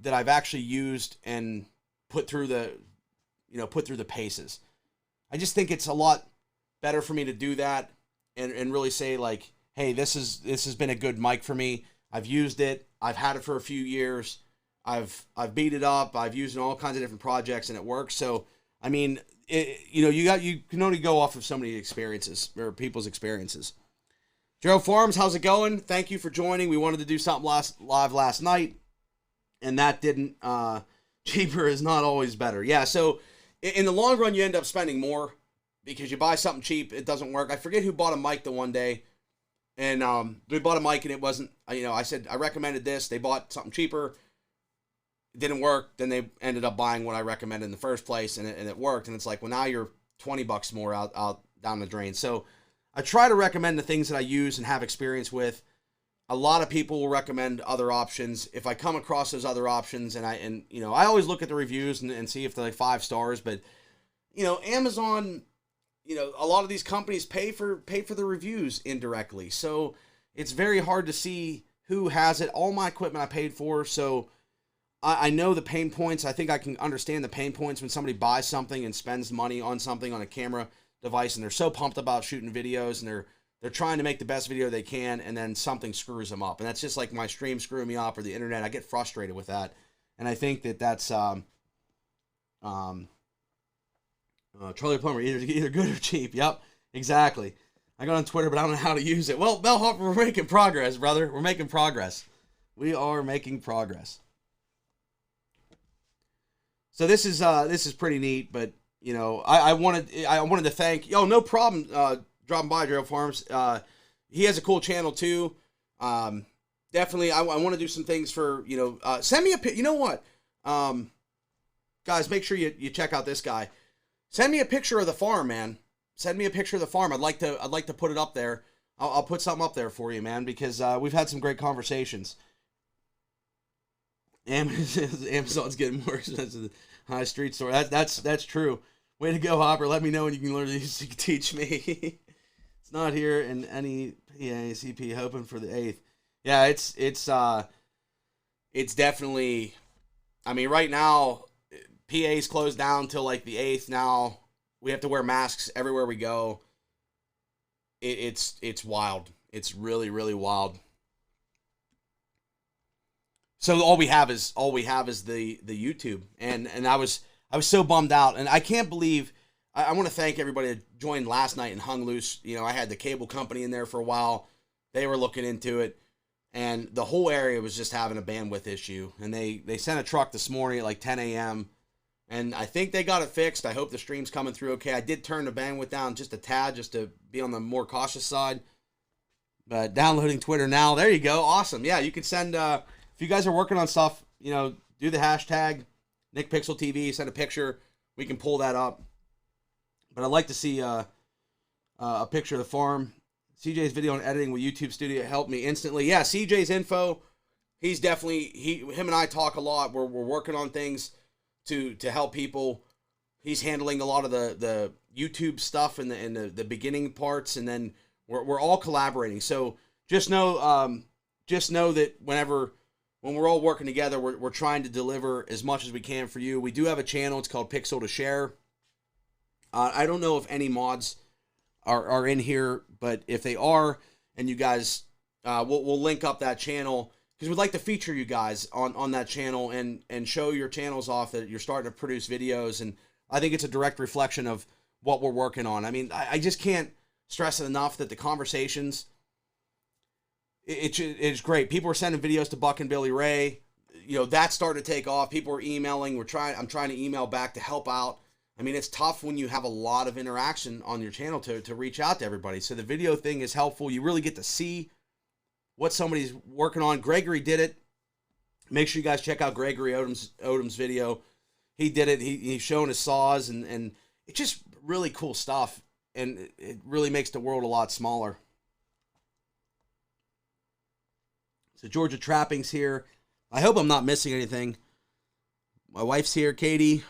that I've actually used and put through the paces. I just think it's a lot better for me to do that and really say, like, hey, this has been a good mic for me. I've used it. I've had it for a few years. I've beat it up. I've used it in all kinds of different projects, and it works. So, I mean, you can only go off of so many experiences, or people's experiences. Gerald Farms, how's it going? Thank you for joining. We wanted to do something live last night, and that didn't. Cheaper is not always better. Yeah, so in the long run, you end up spending more, because you buy something cheap, it doesn't work. I forget who bought a mic the one day, and we bought a mic, and it wasn't, I said, I recommended this. They bought something cheaper. It didn't work. Then they ended up buying what I recommended in the first place, and it worked. And it's like, well, now you're $20 more out down the drain. So I try to recommend the things that I use and have experience with. A lot of people will recommend other options. If I come across those other options, and I always look at the reviews and see if they're like 5 stars, but Amazon, a lot of these companies pay for the reviews indirectly. So it's very hard to see who has it. All my equipment I paid for, so I know the pain points. I think I can understand the pain points when somebody buys something and spends money on something, on a camera device, and they're so pumped about shooting videos, and they're trying to make the best video they can, and then something screws them up. And that's just like my stream screwing me up, or the internet. I get frustrated with that. And I think that's Charlie Plumber, either good or cheap. Yep, exactly. I got on Twitter, but I don't know how to use it. Well, Bellhop, we're making progress, brother. We're making progress. We are making progress. So this is pretty neat, but I wanted to thank. No problem. Dropping by Drill Farms. He has a cool channel too. Definitely, I want to do some things for Send me a. You know what, guys, make sure you check out this guy. Send me a picture of the farm, man. Send me a picture of the farm. I'd like to put it up there. I'll put something up there for you, man, because we've had some great conversations. Amazon's getting more expensive. High street store. That's true. Way to go, Hopper. Let me know when you can learn these. You can teach me. It's not here in any PACP. Hoping for the 8th. Yeah, it's definitely. I mean, right now, PA's closed down till like the 8th. Now we have to wear masks everywhere we go. It's wild. It's really, really wild. So all we have is the YouTube, and I was so bummed out, and I can't believe. I want to thank everybody that joined last night and hung loose. I had the cable company in there for a while. They were looking into it. and the whole area was just having a bandwidth issue. And they sent a truck this morning at like 10 a.m. and I think they got it fixed. I hope the stream's coming through okay. I did turn the bandwidth down just a tad, just to be on the more cautious side. But downloading Twitter now. There you go. Awesome. Yeah, you can send, if you guys are working on stuff, you know, do the hashtag NickPixelTV, send a picture. We can pull that up. But I'd like to see a picture of the farm. CJ's video on editing with YouTube Studio helped me instantly. Yeah, CJ's info. He's definitely, him and I talk a lot. We're working on things to help people. He's handling a lot of the YouTube stuff and the beginning parts, and then we're all collaborating. So just know that when we're all working together, we're trying to deliver as much as we can for you. We do have a channel. It's called Pixel to Share. I don't know if any mods are in here, but if they are, and you guys, we'll link up that channel, because we'd like to feature you guys on that channel and show your channels off that you're starting to produce videos. And I think it's a direct reflection of what we're working on. I mean, I just can't stress it enough that the conversations, it's great. People are sending videos to Buck and Billy Ray. You know, that's starting to take off. People are emailing. I'm trying to email back to help out. I mean, it's tough when you have a lot of interaction on your channel to reach out to everybody. So the video thing is helpful. You really get to see what somebody's working on. Gregory did it. Make sure you guys check out Gregory Odom's video. He did it. He's showing his saws, and it's just really cool stuff. And it really makes the world a lot smaller. So Georgia Trapping's here. I hope I'm not missing anything. My wife's here, Katie.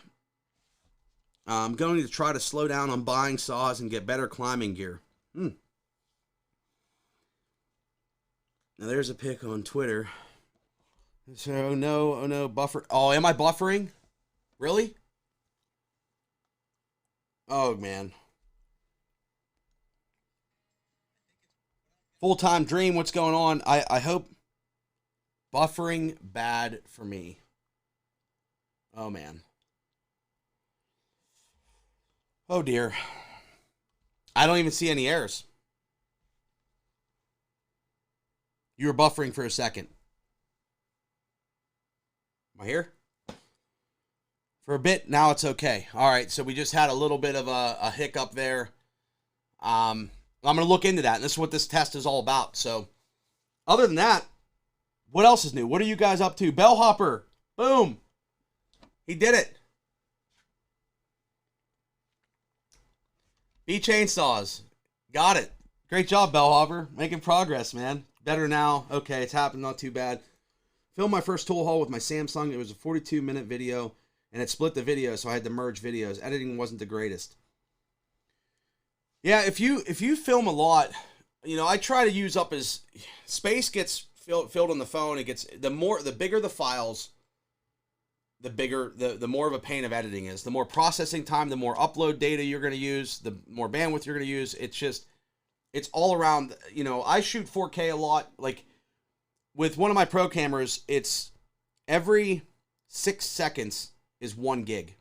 I'm going to try to slow down on buying saws and get better climbing gear. Now there's a pic on Twitter. So, oh no, buffer. Oh, am I buffering? Really? Oh, man. Full-time dream, what's going on? I hope buffering bad for me. Oh, man. Oh, dear. I don't even see any errors. You were buffering for a second. Am I here? For a bit, now it's okay. All right, so we just had a little bit of a hiccup there. I'm going to look into that, and this is what this test is all about. So, other than that, what else is new? What are you guys up to? Bellhopper. Boom. He did it. B chainsaws. Got it. Great job, Bellhopper. Making progress, man. Better now. Okay, it's happened. Not too bad. Filmed my first tool haul with my Samsung. It was a 42-minute video, and it split the video, so I had to merge videos. Editing wasn't the greatest. Yeah, if you film a lot, you know, I try to use up as space gets filled on the phone. It gets the bigger the files, the more of a pain of editing is. The more processing time, the more upload data you're going to use, the more bandwidth you're going to use. It's all around. You know, I shoot 4K a lot. Like with one of my pro cameras, it's every 6 seconds is 1 gig.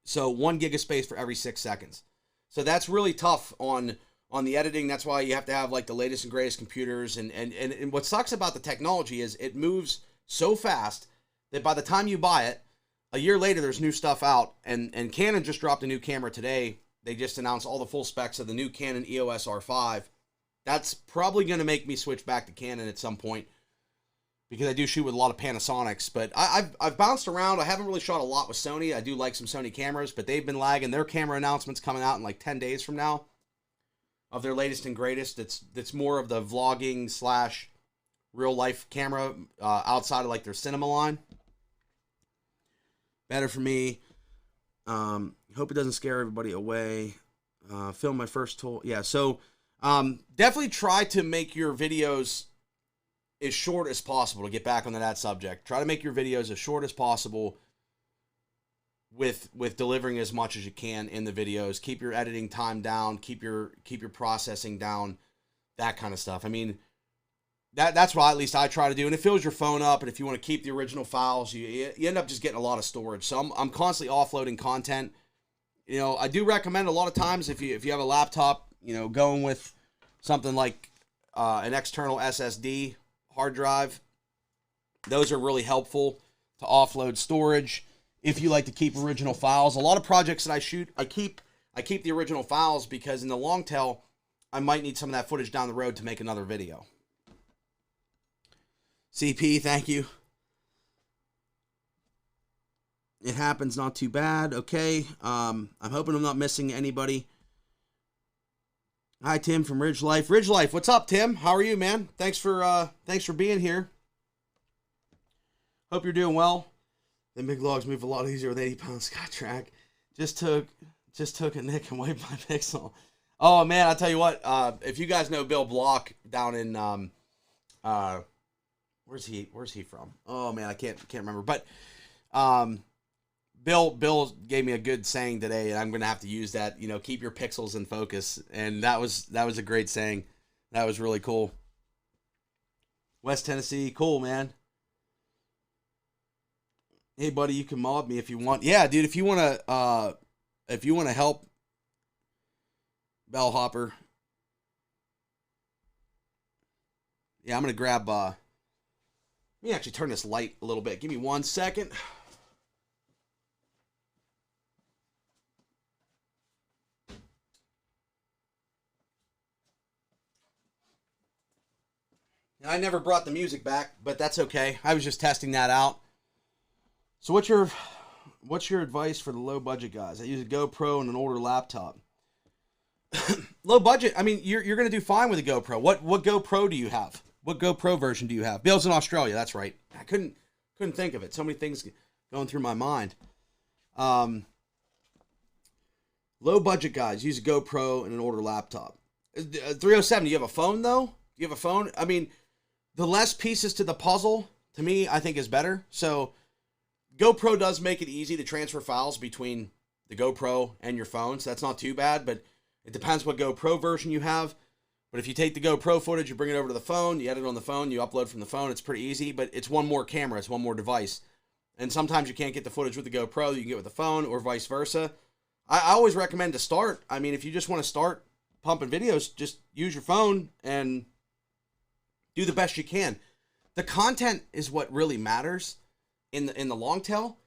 So 1 gig of space for every 6 seconds. So that's really tough on the editing. That's why you have to have like the latest and greatest computers. And what sucks about the technology is it moves so fast that by the time you buy it, a year later there's new stuff out. And Canon just dropped a new camera today. They just announced all the full specs of the new Canon EOS R5. That's probably going to make me switch back to Canon at some point, because I do shoot with a lot of Panasonics. But I've bounced around. I haven't really shot a lot with Sony. I do like some Sony cameras, but they've been lagging. Their camera announcements coming out in like 10 days from now of their latest and greatest. That's more of the vlogging / real life camera outside of like their cinema line. Better for me. Hope it doesn't scare everybody away. Film my first tool. Yeah, so definitely try to make your videos as short as possible, to get back onto that subject. Try to make your videos as short as possible with delivering as much as you can in the videos. Keep your editing time down, keep your processing down, that kind of stuff. I mean, that's what at least I try to do. And it fills your phone up, and if you want to keep the original files, you end up just getting a lot of storage. So I'm constantly offloading content. You know, I do recommend a lot of times if you have a laptop, you know, going with something like an external SSD. hard drive. Those are really helpful to offload storage. If you like to keep original files, a lot of projects that I shoot, I keep the original files because in the long tail, I might need some of that footage down the road to make another video. CP, thank you. It happens, not too bad. Okay. I'm hoping I'm not missing anybody. Hi, Tim from Ridge Life. Ridge Life, what's up, Tim? How are you, man? Thanks for being here. Hope you're doing well. The big logs move a lot easier with 80-pound Scott track. Just took a nick and wiped my pixel. Oh man, I'll tell you what. If you guys know Bill Block down in where's he from? Oh man, I can't remember. But Bill gave me a good saying today, and I'm gonna have to use that. You know, keep your pixels in focus, and that was a great saying. That was really cool. West Tennessee, cool, man. Hey buddy, you can mob me if you want. Yeah, dude, if you wanna help Bellhopper. Yeah, I'm gonna grab let me actually turn this light a little bit. Give me 1 second. I never brought the music back, but that's okay. I was just testing that out. So what's your advice for the low budget guys? I use a GoPro and an older laptop. Low budget. I mean, you're going to do fine with a GoPro. What GoPro do you have? What GoPro version do you have? Bill's in Australia. That's right. I couldn't think of it. So many things going through my mind. Low budget guys use a GoPro and an older laptop. 307. Do you have a phone though? Do you have a phone? I mean, the less pieces to the puzzle to me, I think is better. So GoPro does make it easy to transfer files between the GoPro and your phone. So that's not too bad, but it depends what GoPro version you have. But if you take the GoPro footage, you bring it over to the phone, you edit on the phone, you upload from the phone, it's pretty easy, but it's one more camera, it's one more device. And sometimes you can't get the footage with the GoPro, you can get with the phone, or vice versa. I always recommend to start. I mean, if you just want to start pumping videos, just use your phone and do the best you can. The content is what really matters in the long tail.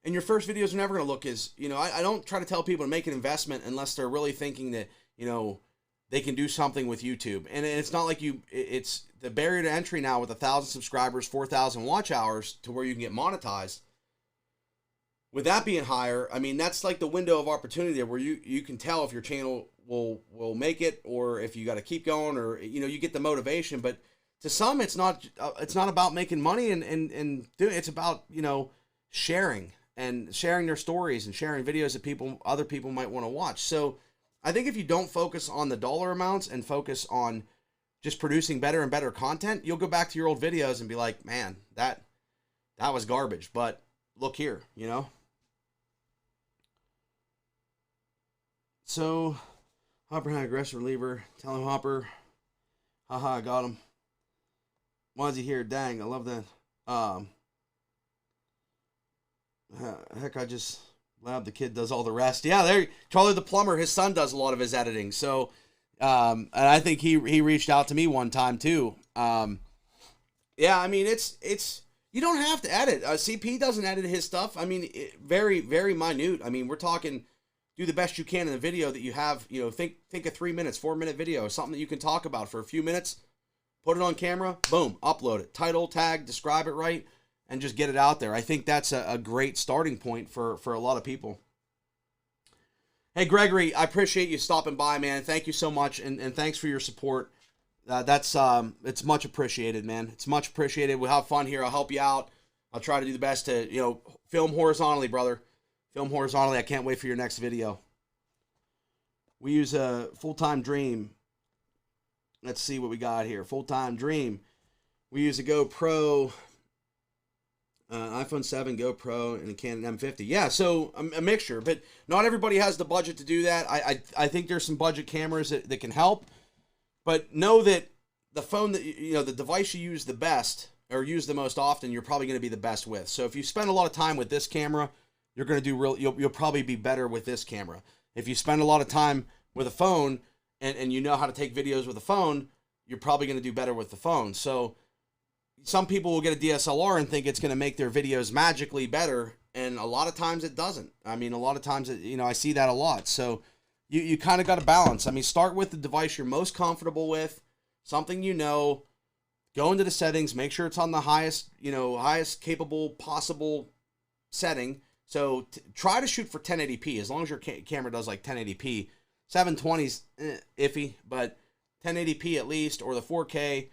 And your first videos are never going to look as, I don't try to tell people to make an investment unless they're really thinking that, they can do something with YouTube. And it's not like it's the barrier to entry now with 1,000 subscribers, 4,000 watch hours to where you can get monetized. With that being higher, I mean, that's like the window of opportunity there where you can tell if your channel will make it or if you got to keep going or, you get the motivation. But to some, it's not about making money and doing, it's about, sharing their stories and sharing videos that other people might want to watch. So I think if you don't focus on the dollar amounts and focus on just producing better and better content, you'll go back to your old videos and be like, man, that was garbage, but look here, So Hopper had aggressive reliever. Tell him, Hopper. Haha, I got him. Why is he here? Dang, I love that. Heck, I just lab. The kid does all the rest. Yeah, Charlie the plumber. His son does a lot of his editing. So, and I think he reached out to me one time too. Yeah, I mean it's you don't have to edit. CP doesn't edit his stuff. I mean, very very minute. I mean, we're talking. Do the best you can in the video that you have. Think a 3 minutes, 4 minute video, something that you can talk about for a few minutes. Put it on camera. Boom, upload it. Title, tag, describe it right. And just get it out there. I think that's a great starting point for a lot of people. Hey, Gregory, I appreciate you stopping by, man. Thank you so much, and thanks for your support. It's much appreciated, man. It's much appreciated. We'll have fun here. I'll help you out. I'll try to do the best to, film horizontally, brother. Film horizontally. I can't wait for your next video. We use a full-time Dream. Let's see what we got here. Full-time Dream. We use a GoPro... iPhone 7, GoPro, and a Canon M50. Yeah, so a mixture, but not everybody has the budget to do that. I think there's some budget cameras that can help, but know that the phone that, the device you use the best or use the most often, you're probably going to be the best with. So if you spend a lot of time with this camera, you're going to do you'll probably be better with this camera. If you spend a lot of time with a phone and you know how to take videos with a phone, you're probably going to do better with the phone. So some people will get a DSLR and think it's going to make their videos magically better, and a lot of times it doesn't. I mean, a lot of times, I see that a lot. So you kind of got to balance. I mean, start with the device you're most comfortable with, something go into the settings, make sure it's on the highest capable possible setting. So try to shoot for 1080p, as long as your camera does like 1080p. 720's iffy, but 1080p at least, or the 4K,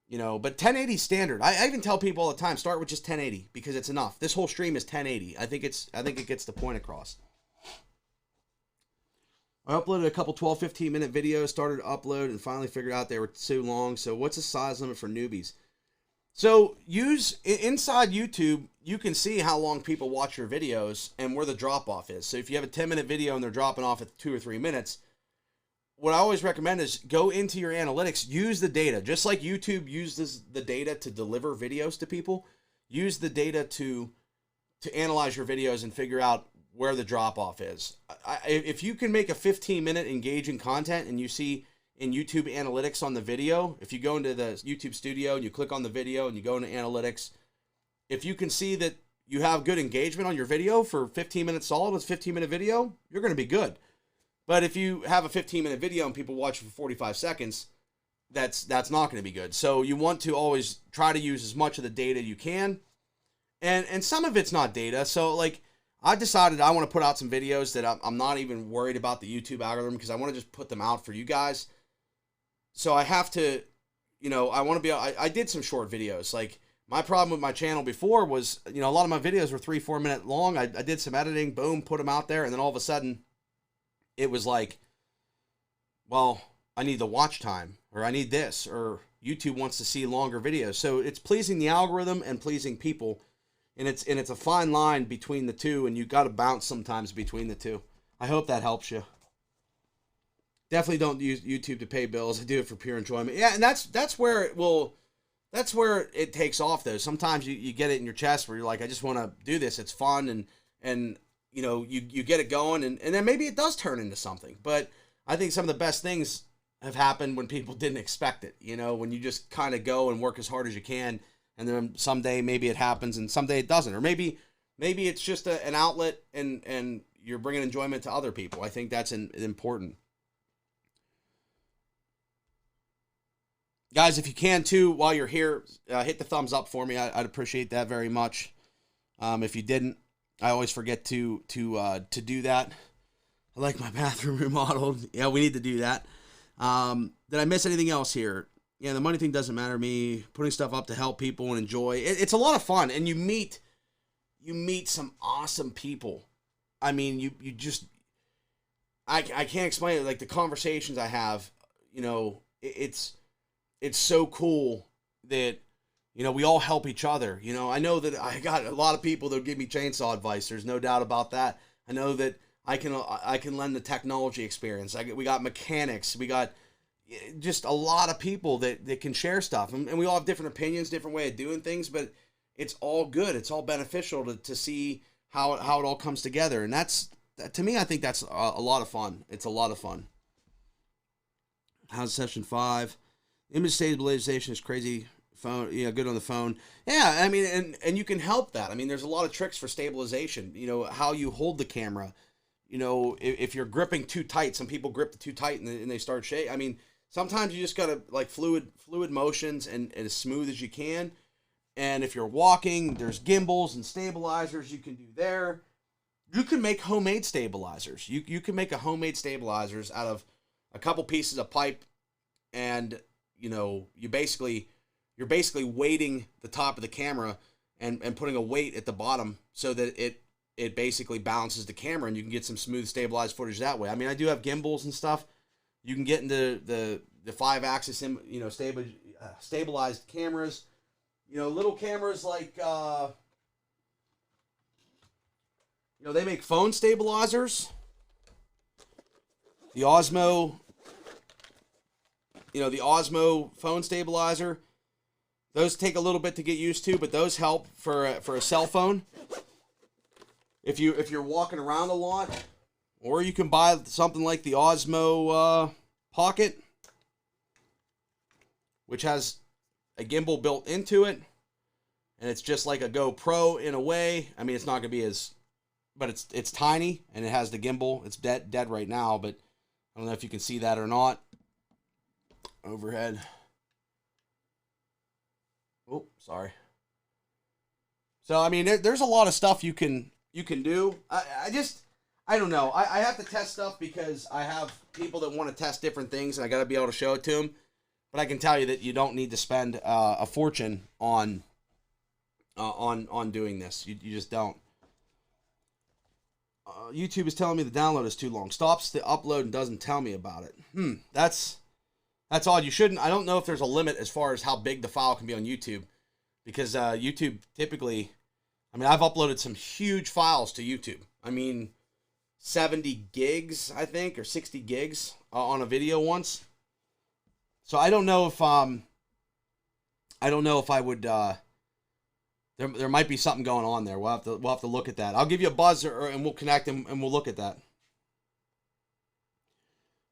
but 1080 standard. I even tell people all the time, start with just 1080 because it's enough. This whole stream is 1080. I think it gets the point across. I uploaded a couple 12, 15 minute videos, started to upload, and finally figured out they were too long. So what's the size limit for newbies? So inside YouTube, you can see how long people watch your videos and where the drop off is. So if you have a 10-minute video and they're dropping off at 2 or 3 minutes, what I always recommend is go into your analytics, use the data. Just like YouTube uses the data to deliver videos to people, use the data to analyze your videos and figure out where the drop off is. If you can make a 15-minute engaging content and you see in YouTube analytics on the video, if you go into the YouTube studio and you click on the video and you go into analytics, if you can see that you have good engagement on your video for 15 minutes solid, it's a 15-minute video, you're going to be good. But if you have a 15-minute video and people watch it for 45 seconds, that's not going to be good. So you want to always try to use as much of the data you can. And some of it's not data. So like I decided I want to put out some videos that I'm not even worried about the YouTube algorithm, because I want to just put them out for you guys. So I have to, I want to be, I did some short videos. Like my problem with my channel before was, a lot of my videos were 3-4 minute long. I did some editing, boom, put them out there. And then all of a sudden it was like, well, I need the watch time, or I need this, or YouTube wants to see longer videos. So it's pleasing the algorithm and pleasing people. And it's a fine line between the two, and you got to bounce sometimes between the two. I hope that helps you. Definitely don't use YouTube to pay bills. I do it for pure enjoyment. Yeah, and that's where it takes off though. Sometimes you get it in your chest where you're like, I just want to do this. It's fun, and you get it going, and then maybe it does turn into something. But I think some of the best things have happened when people didn't expect it. When you just kind of go and work as hard as you can, and then someday maybe it happens and someday it doesn't. Or maybe it's just an outlet and you're bringing enjoyment to other people. I think that's important. Guys, if you can too, while you're here, hit the thumbs up for me. I'd appreciate that very much. If you didn't, I always forget to do that. I like my bathroom remodeled. Yeah, we need to do that. Did I miss anything else here? Yeah, the money thing doesn't matter to me. Putting stuff up to help people and enjoy. It's a lot of fun, and you meet some awesome people. I mean, you just I can't explain it. Like the conversations I have, it's so cool that we all help each other. I know that I got a lot of people that give me chainsaw advice. There's no doubt about that. I know that I can lend the technology experience. We got mechanics. We got just a lot of people that can share stuff, and we all have different opinions, different way of doing things, but it's all good. It's all beneficial to see how it all comes together. And to me, I think that's a lot of fun. It's a lot of fun. How's session 5? Image stabilization is crazy. Phone, good on the phone. Yeah, I mean, and you can help that. I mean, there's a lot of tricks for stabilization. How you hold the camera. If you're gripping too tight, some people grip too tight and they start shaking. I mean, sometimes you just gotta like fluid motions and as smooth as you can. And if you're walking, there's gimbals and stabilizers you can do there. You can make homemade stabilizers. You can make a homemade stabilizers out of a couple pieces of pipe, and you're basically weighting the top of the camera and putting a weight at the bottom so that it basically balances the camera, and you can get some smooth stabilized footage that way. I mean, I do have gimbals and stuff. You can get into the 5-axis, stabilized cameras. Little cameras like, they make phone stabilizers. The Osmo, the Osmo phone stabilizer. Those take a little bit to get used to, but those help for a cell phone. If you're walking around a lot, or you can buy something like the Osmo Pocket, which has a gimbal built into it, and it's just like a GoPro in a way. I mean, it's not gonna be as, but it's tiny, and it has the gimbal. It's dead right now, but I don't know if you can see that or not. Overhead. Oh, sorry. So I mean, there's a lot of stuff you can do. I don't know. I have to test stuff because I have people that want to test different things, and I got to be able to show it to them. But I can tell you that you don't need to spend a fortune on doing this. You just don't. YouTube is telling me the download is too long. Stops the upload and doesn't tell me about it. That's odd. You shouldn't. I don't know if there's a limit as far as how big the file can be on YouTube, because YouTube typically, I mean, I've uploaded some huge files to YouTube. I mean, 70 gigs, I think, or 60 gigs on a video once. So I don't know if I would. There might be something going on there. We'll have to look at that. I'll give you a buzz and we'll connect and we'll look at that.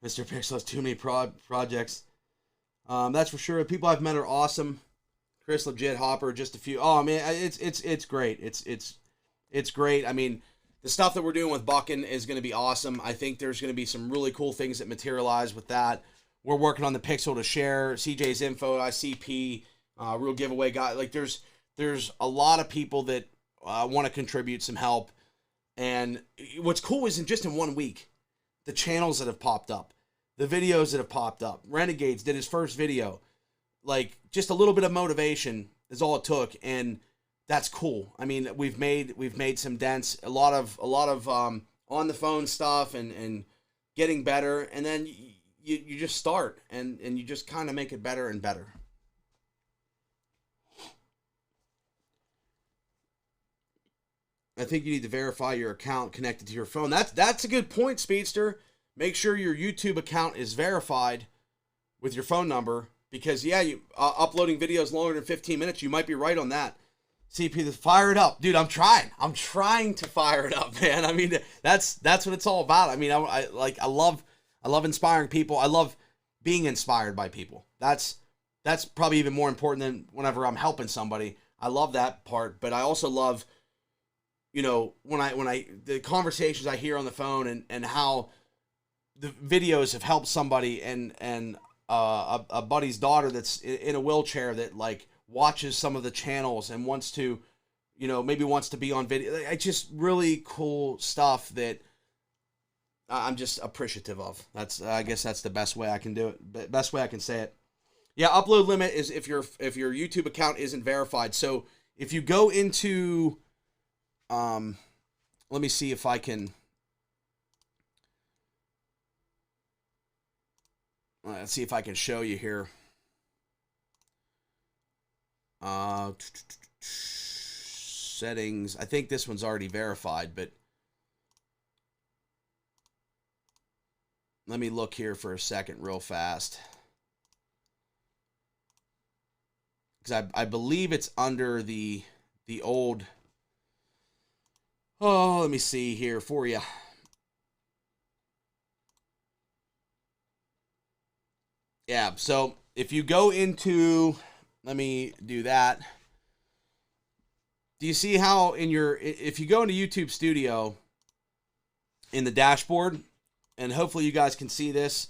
Mr. Pixel has too many projects. That's for sure. People I've met are awesome. Chris, legit. Hopper, just a few. Oh man, it's great. It's great. I mean, the stuff that we're doing with Buckin is going to be awesome. I think there's going to be some really cool things that materialize with that. We're working on the Pixel to share, CJ's info, ICP, real giveaway guy. Like there's a lot of people that want to contribute some help. And what's cool is just in 1 week, the channels that have popped up, the videos that have popped up. Renegades did his first video. Like just a little bit of motivation is all it took, and that's cool. I mean, we've made some dents, a lot of on the phone stuff and getting better, and then you just start and you just kind of make it better and better. I think you need to verify your account connected to your phone. That's a good point, Speedster. Make sure your YouTube account is verified with your phone number, because you uploading videos longer than 15 minutes, you might be right on that. CP, fire it up, dude. I'm trying to fire it up, man. I mean, that's what it's all about. I mean, I love inspiring people. I love being inspired by people. That's probably even more important than whenever I'm helping somebody. I love that part, but I also love, you know, when I the conversations I hear on the phone and how the videos have helped somebody and a buddy's daughter that's in a wheelchair that like watches some of the channels and wants to, you know, maybe wants to be on video. It's just really cool stuff that I'm just appreciative of. I guess that's the best way I can do it. Best way I can say it. Yeah, upload limit is if your YouTube account isn't verified. So if you go into, let me see if I can. Let's see if I can show you here. Settings. I think this one's already verified, but let me look here for a second real fast. Because I believe it's under the old. Oh, let me see here for you. Yeah, so if you go into, let me do that. Do you see how if you go into YouTube Studio in the dashboard, and hopefully you guys can see this,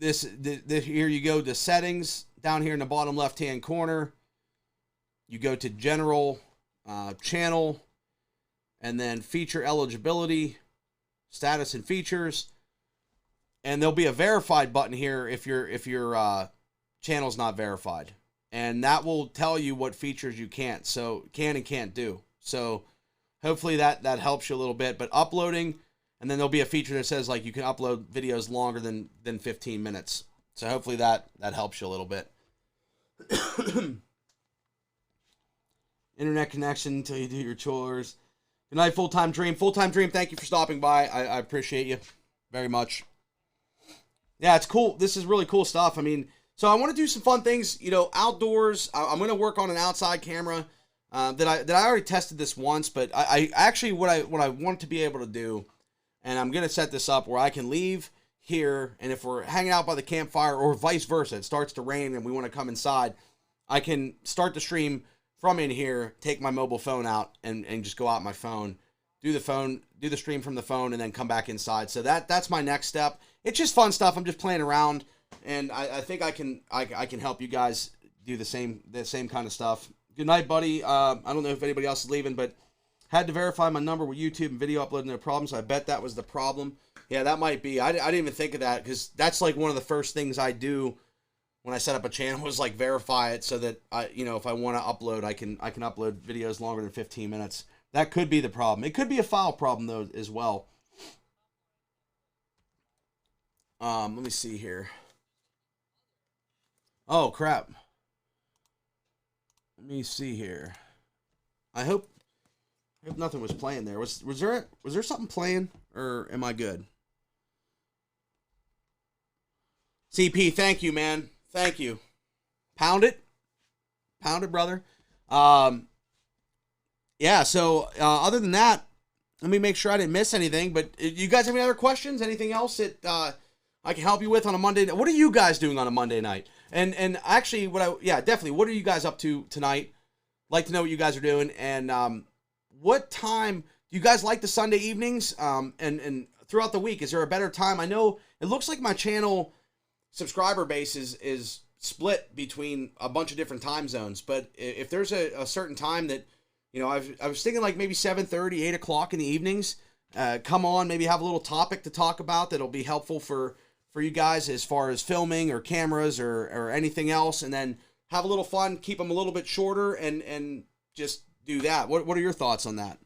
here you go to settings, down here in the bottom left-hand corner, you go to general, channel, and then feature eligibility, status and features. And there'll be a verified button here if your channel's not verified, and that will tell you what features you can and can't do. So hopefully that helps you a little bit. But uploading, and then there'll be a feature that says like you can upload videos longer than 15 minutes. So hopefully that helps you a little bit. Internet connection until you do your chores. Good night, Full-Time Dream. Full-Time Dream, thank you for stopping by. I appreciate you very much. Yeah, it's cool. This is really cool stuff. I mean, so I want to do some fun things, you know, outdoors. I'm going to work on an outside camera that I already tested this once, but I actually what I want to be able to do, and I'm going to set this up where I can leave here, and if we're hanging out by the campfire, or vice versa, it starts to rain and we want to come inside, I can start the stream from in here, take my mobile phone out, and just go out my phone, do the stream from the phone, and then come back inside. So that's my next step. It's just fun stuff. I'm just playing around, and I think I can help you guys do the same kind of stuff. Good night, buddy. I don't know if anybody else is leaving, but had to verify my number with YouTube and video uploading, no problem. So I bet that was the problem. Yeah, that might be. I didn't even think of that, because that's like one of the first things I do when I set up a channel, was like verify it so that if I want to upload, I can upload videos longer than 15 minutes. That could be the problem. It could be a file problem though as well. Let me see here. Oh crap. Let me see here. I hope nothing was playing there. Was there something playing, or am I good? CP, thank you, man. Thank you. Pound it, brother. Yeah. So other than that, let me make sure I didn't miss anything. But you guys have any other questions? Anything else that I can help you with on a Monday night? What are you guys doing on a Monday night? And actually, definitely. What are you guys up to tonight? Like to know what you guys are doing, and what time do you guys like the Sunday evenings? And throughout the week, is there a better time? I know it looks like my channel subscriber base is split between a bunch of different time zones, but if there's a certain time that, I was thinking like maybe 7:30, 8 o'clock in the evenings, come on, maybe have a little topic to talk about that'll be helpful for you guys as far as filming or cameras or anything else, and then have a little fun, keep them a little bit shorter, and just do that. What are your thoughts on that?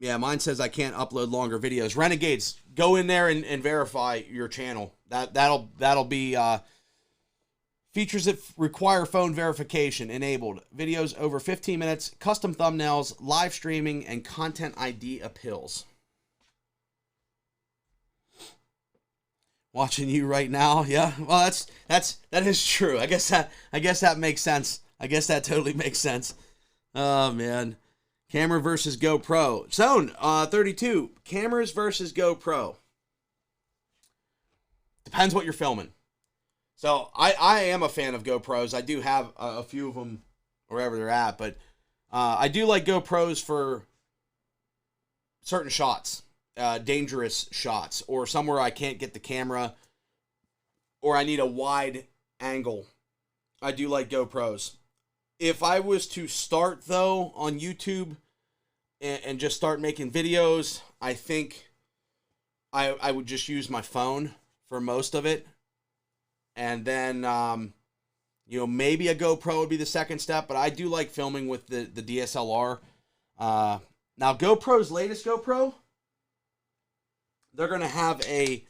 Yeah, mine says I can't upload longer videos. Renegades, go in there and verify your channel. That'll be features that require phone verification enabled. Videos over 15 minutes, custom thumbnails, live streaming, and content ID appeals. Watching you right now, yeah. Well, that is true. I guess that makes sense. I guess that totally makes sense. Oh man. Camera versus GoPro. Zone 32. Cameras versus GoPro. Depends what you're filming. So I am a fan of GoPros. I do have a few of them wherever they're at, but I do like GoPros for certain shots, dangerous shots, or somewhere I can't get the camera, or I need a wide angle. I do like GoPros. If I was to start, though, on YouTube and just start making videos, I think I would just use my phone for most of it. And then, maybe a GoPro would be the second step, but I do like filming with the DSLR. Now, GoPro's latest GoPro, they're going to have they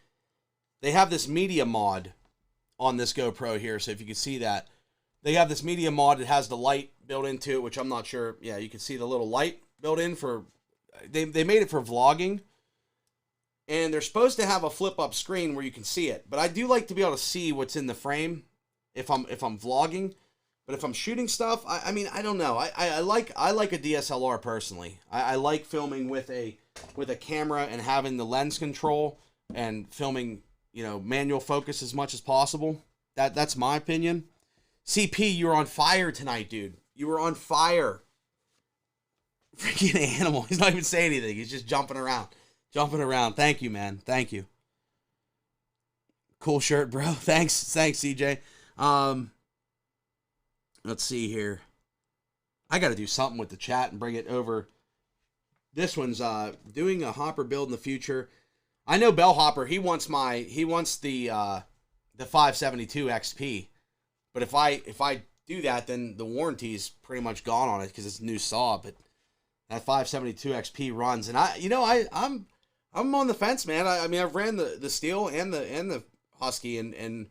have this media mod on this GoPro here, so if you can see that. They have this media mod that has the light built into it, which I'm not sure. Yeah, you can see the little light built in for... They made it for vlogging. And they're supposed to have a flip-up screen where you can see it. But I do like to be able to see what's in the frame if I'm vlogging. But if I'm shooting stuff, I mean, I don't know. I like a DSLR personally. I like filming with a camera and having the lens control and filming, manual focus as much as possible. That's my opinion. CP, you were on fire tonight, dude. You were on fire. Freaking animal. He's not even saying anything. He's just jumping around. Thank you, man. Thank you. Cool shirt, bro. Thanks, CJ. Let's see here. I got to do something with the chat and bring it over. This one's doing a hopper build in the future. I know Bellhopper. He wants the 572 XP. But if I do that, then the warranty's pretty much gone on it because it's a new saw. But that 572 XP runs, and I'm on the fence, man. I mean, I've ran the Steel and the Husky, and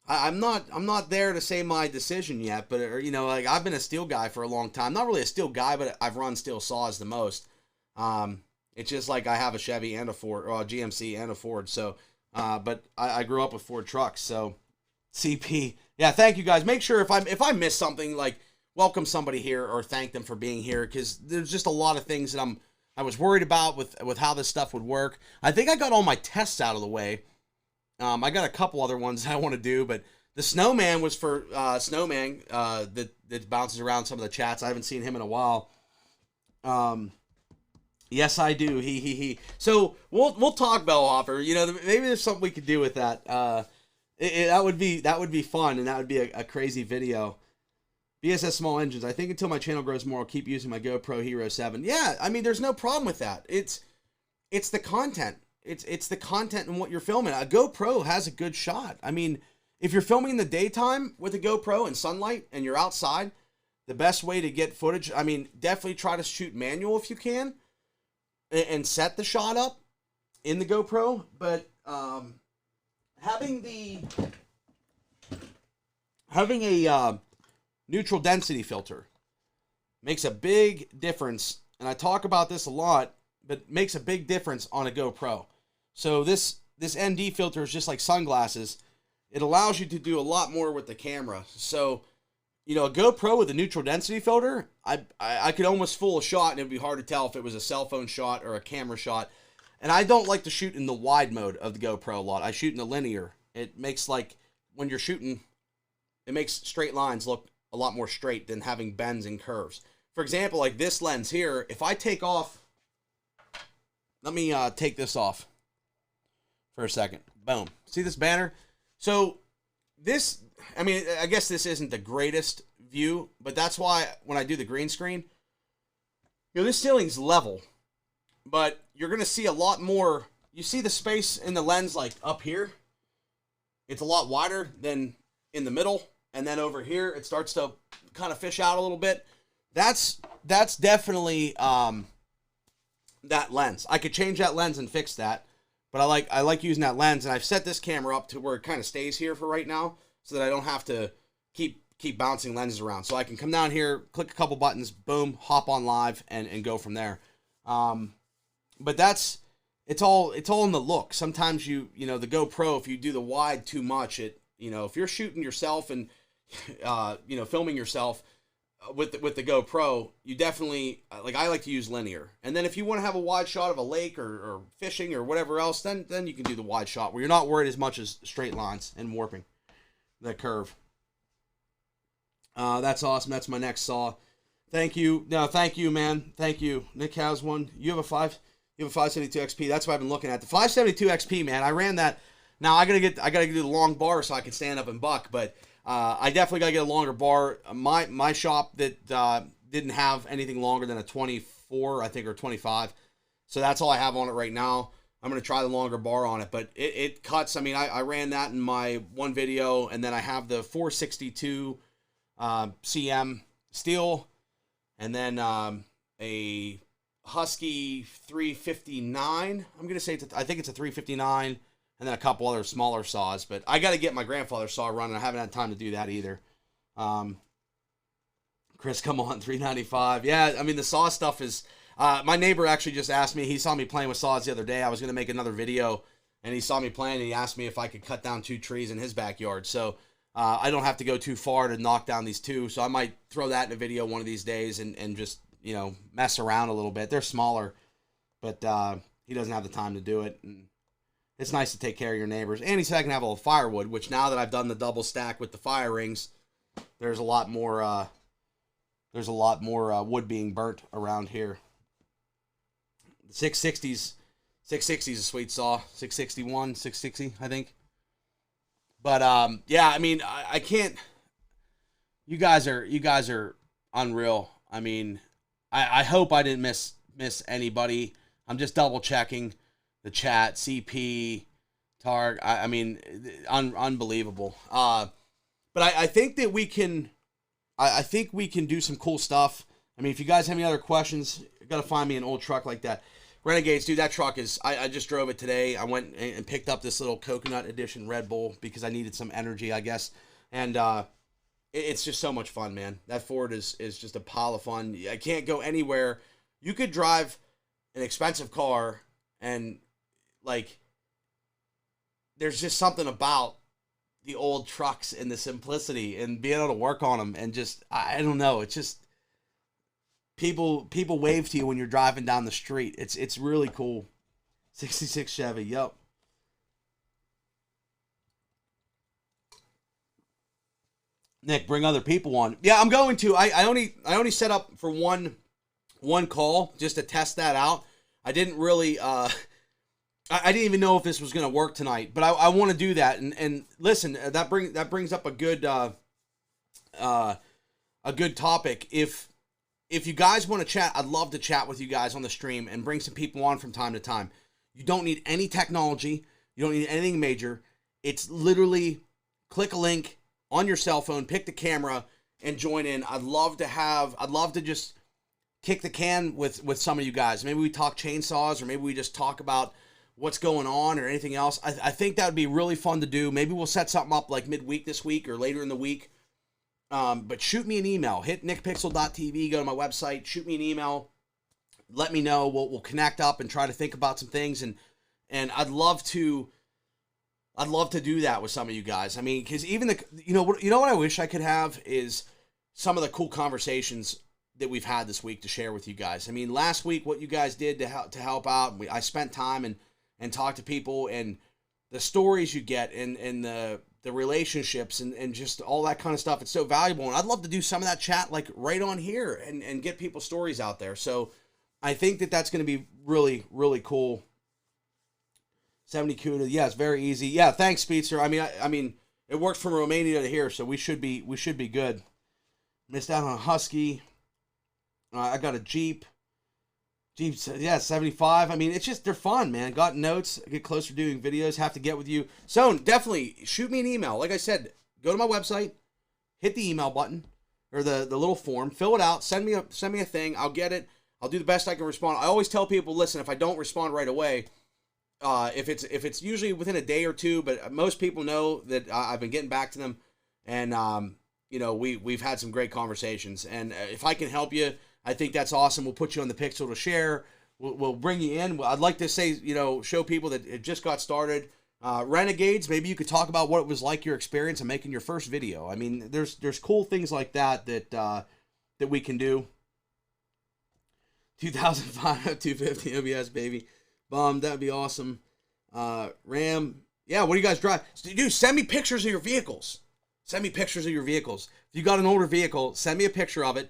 I'm not there to say my decision yet. But I've been a Steel guy for a long time. Not really a Steel guy, but I've run Steel saws the most. It's just like I have a Chevy and a Ford, or a GMC and a Ford. So, but I grew up with Ford trucks, so CP. Yeah, thank you guys. Make sure if I miss something, like welcome somebody here or thank them for being here, because there's just a lot of things that I was worried about with how this stuff would work. I think I got all my tests out of the way. I got a couple other ones I want to do, but the snowman was for snowman that bounces around some of the chats. I haven't seen him in a while. Yes, I do. He. So we'll talk Bellhopper. You know, maybe there's something we could do with that. That would be fun, and that would be a crazy video. BSS Small Engines. I think until my channel grows more, I'll keep using my GoPro Hero 7. Yeah, I mean, there's no problem with that. It's the content. It's the content and what you're filming. A GoPro has a good shot. I mean, if you're filming in the daytime with a GoPro in sunlight and you're outside, the best way to get footage, I mean, definitely try to shoot manual if you can and set the shot up in the GoPro. But having a neutral density filter makes a big difference. And I talk about this a lot, but makes a big difference on a GoPro. So this ND filter is just like sunglasses. It allows you to do a lot more with the camera. So, you know, a GoPro with a neutral density filter, I could almost fool a shot and it would be hard to tell if it was a cell phone shot or a camera shot. And I don't like to shoot in the wide mode of the GoPro a lot. I shoot in the linear. It makes, like, when you're shooting, it makes straight lines look a lot more straight than having bends and curves. For example, like this lens here, if I take off, let me take this off for a second. Boom. See this banner? So this, I mean, I guess this isn't the greatest view, but that's why when I do the green screen, you know, this ceiling's level, but you're going to see a lot more. You see the space in the lens, like up here, it's a lot wider than in the middle. And then over here, it starts to kind of fish out a little bit. That's definitely that lens. I could change that lens and fix that, but I like using that lens, and I've set this camera up to where it kind of stays here for right now, so that I don't have to keep bouncing lenses around. So I can come down here, click a couple buttons, boom, hop on live, and go from there. But it's all in the look. Sometimes you know the GoPro, if you do the wide too much, if you're shooting yourself and filming yourself with the GoPro, you definitely, like, I like to use linear. And then if you want to have a wide shot of a lake or fishing or whatever else, then you can do the wide shot where you're not worried as much as straight lines and warping the curve. That's awesome. That's my next saw. Thank you. No, thank you, man. Thank you. Nick has one. You have a 572 XP. That's what I've been looking at. The 572 XP, man. I ran that. Now I gotta do the long bar so I can stand up and buck, but I definitely gotta get a longer bar. My shop that didn't have anything longer than a 24, I think, or 25. So that's all I have on it right now. I'm gonna try the longer bar on it, but it cuts. I mean, I ran that in my one video, and then I have the 462 CM steel, and then a Husky 359. I'm gonna say I think it's a 359. And then a couple other smaller saws. But I got to get my grandfather's saw running. I haven't had time to do that either. Chris, come on, 395. Yeah, I mean, the saw stuff is... my neighbor actually just asked me. He saw me playing with saws the other day. I was going to make another video. And he saw me playing, and he asked me if I could cut down 2 trees in his backyard. So I don't have to go too far to knock down these 2. So I might throw that in a video one of these days and just, mess around a little bit. They're smaller. But he doesn't have the time to do it. And it's nice to take care of your neighbors. And he said I can have a little firewood, which now that I've done the double stack with the fire rings, there's a lot more wood being burnt around here. The 660's a sweet saw. 661, 660, I think. But yeah, I mean, I can't. You guys are unreal. I mean, I hope I didn't miss anybody. I'm just double checking. The chat, CP, Targ, I mean, unbelievable. But I think that we can, I think we can do some cool stuff. I mean, if you guys have any other questions, you got to find me an old truck like that. Renegades, dude, that truck is, I just drove it today. I went and picked up this little Coconut Edition Red Bull because I needed some energy, I guess. And it's just so much fun, man. That Ford is just a pile of fun. I can't go anywhere. You could drive an expensive car and, like, there's just something about the old trucks and the simplicity and being able to work on them and just, I don't know, it's just, people wave to you when you're driving down the street. It's really cool. 66 Chevy. Yep. Nick, bring other people on. Yeah, I'm going to. I only set up for one call just to test that out. I didn't really I didn't even know if this was going to work tonight, but I want to do that. And listen, that brings up a good topic. If you guys want to chat, I'd love to chat with you guys on the stream and bring some people on from time to time. You don't need any technology. You don't need anything major. It's literally click a link on your cell phone, pick the camera, and join in. I'd love to just kick the can with some of you guys. Maybe we talk chainsaws, or maybe we just talk about what's going on or anything else. I think that would be really fun to do. Maybe we'll set something up like midweek this week or later in the week. But shoot me an email. Hit nickpixel.tv, go to my website, shoot me an email. Let me know. We'll connect up and try to think about some things, and I'd love to do that with some of you guys. I mean, because even you know what I wish I could have is some of the cool conversations that we've had this week to share with you guys. I mean, last week what you guys did to help out, I spent time and talked to people, and the stories you get and the relationships and just all that kind of stuff. It's so valuable, and I'd love to do some of that chat like right on here and get people's stories out there. So I think that's going to be really, really cool. 70 CUDA, yeah, it's very easy. Yeah, thanks, Speedster. I mean, it worked from Romania to here, so we should be good. Missed out on a Husky. I got a Jeep. Yeah, 75. I mean, it's just, they're fun, man. Got notes. Get closer to doing videos. Have to get with you. So definitely shoot me an email. Like I said, go to my website, hit the email button or the little form, fill it out, send me a thing. I'll get it. I'll do the best I can respond. I always tell people, listen, if I don't respond right away, if it's usually within a day or two, but most people know that I've been getting back to them, and you know, we've had some great conversations, and if I can help you, I think that's awesome. We'll put you on the Pixel to share. We'll bring you in. I'd like to say, you know, show people that it just got started. Renegades, maybe you could talk about what it was like, your experience of making your first video. I mean, there's cool things like that we can do. 2005 250 OBS, baby. That'd be awesome. Ram. Yeah, what do you guys drive? Dude, send me pictures of your vehicles. Send me pictures of your vehicles. If you got an older vehicle, send me a picture of it.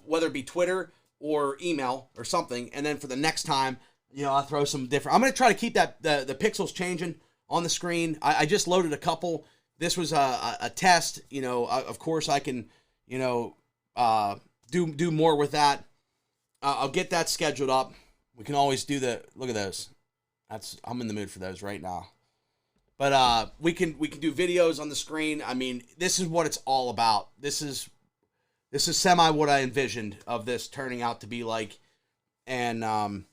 Whether it be Twitter or email or something, and then for the next time, you know, I'll throw some different. I'm gonna try to keep that the pixels changing on the screen. I just loaded a couple. This was a test. You know, of course I can, you know, do more with that. I'll get that scheduled up. We can always do look at those. I'm in the mood for those right now. But we can do videos on the screen. I mean, this is what it's all about. This is semi what I envisioned of this turning out to be like. And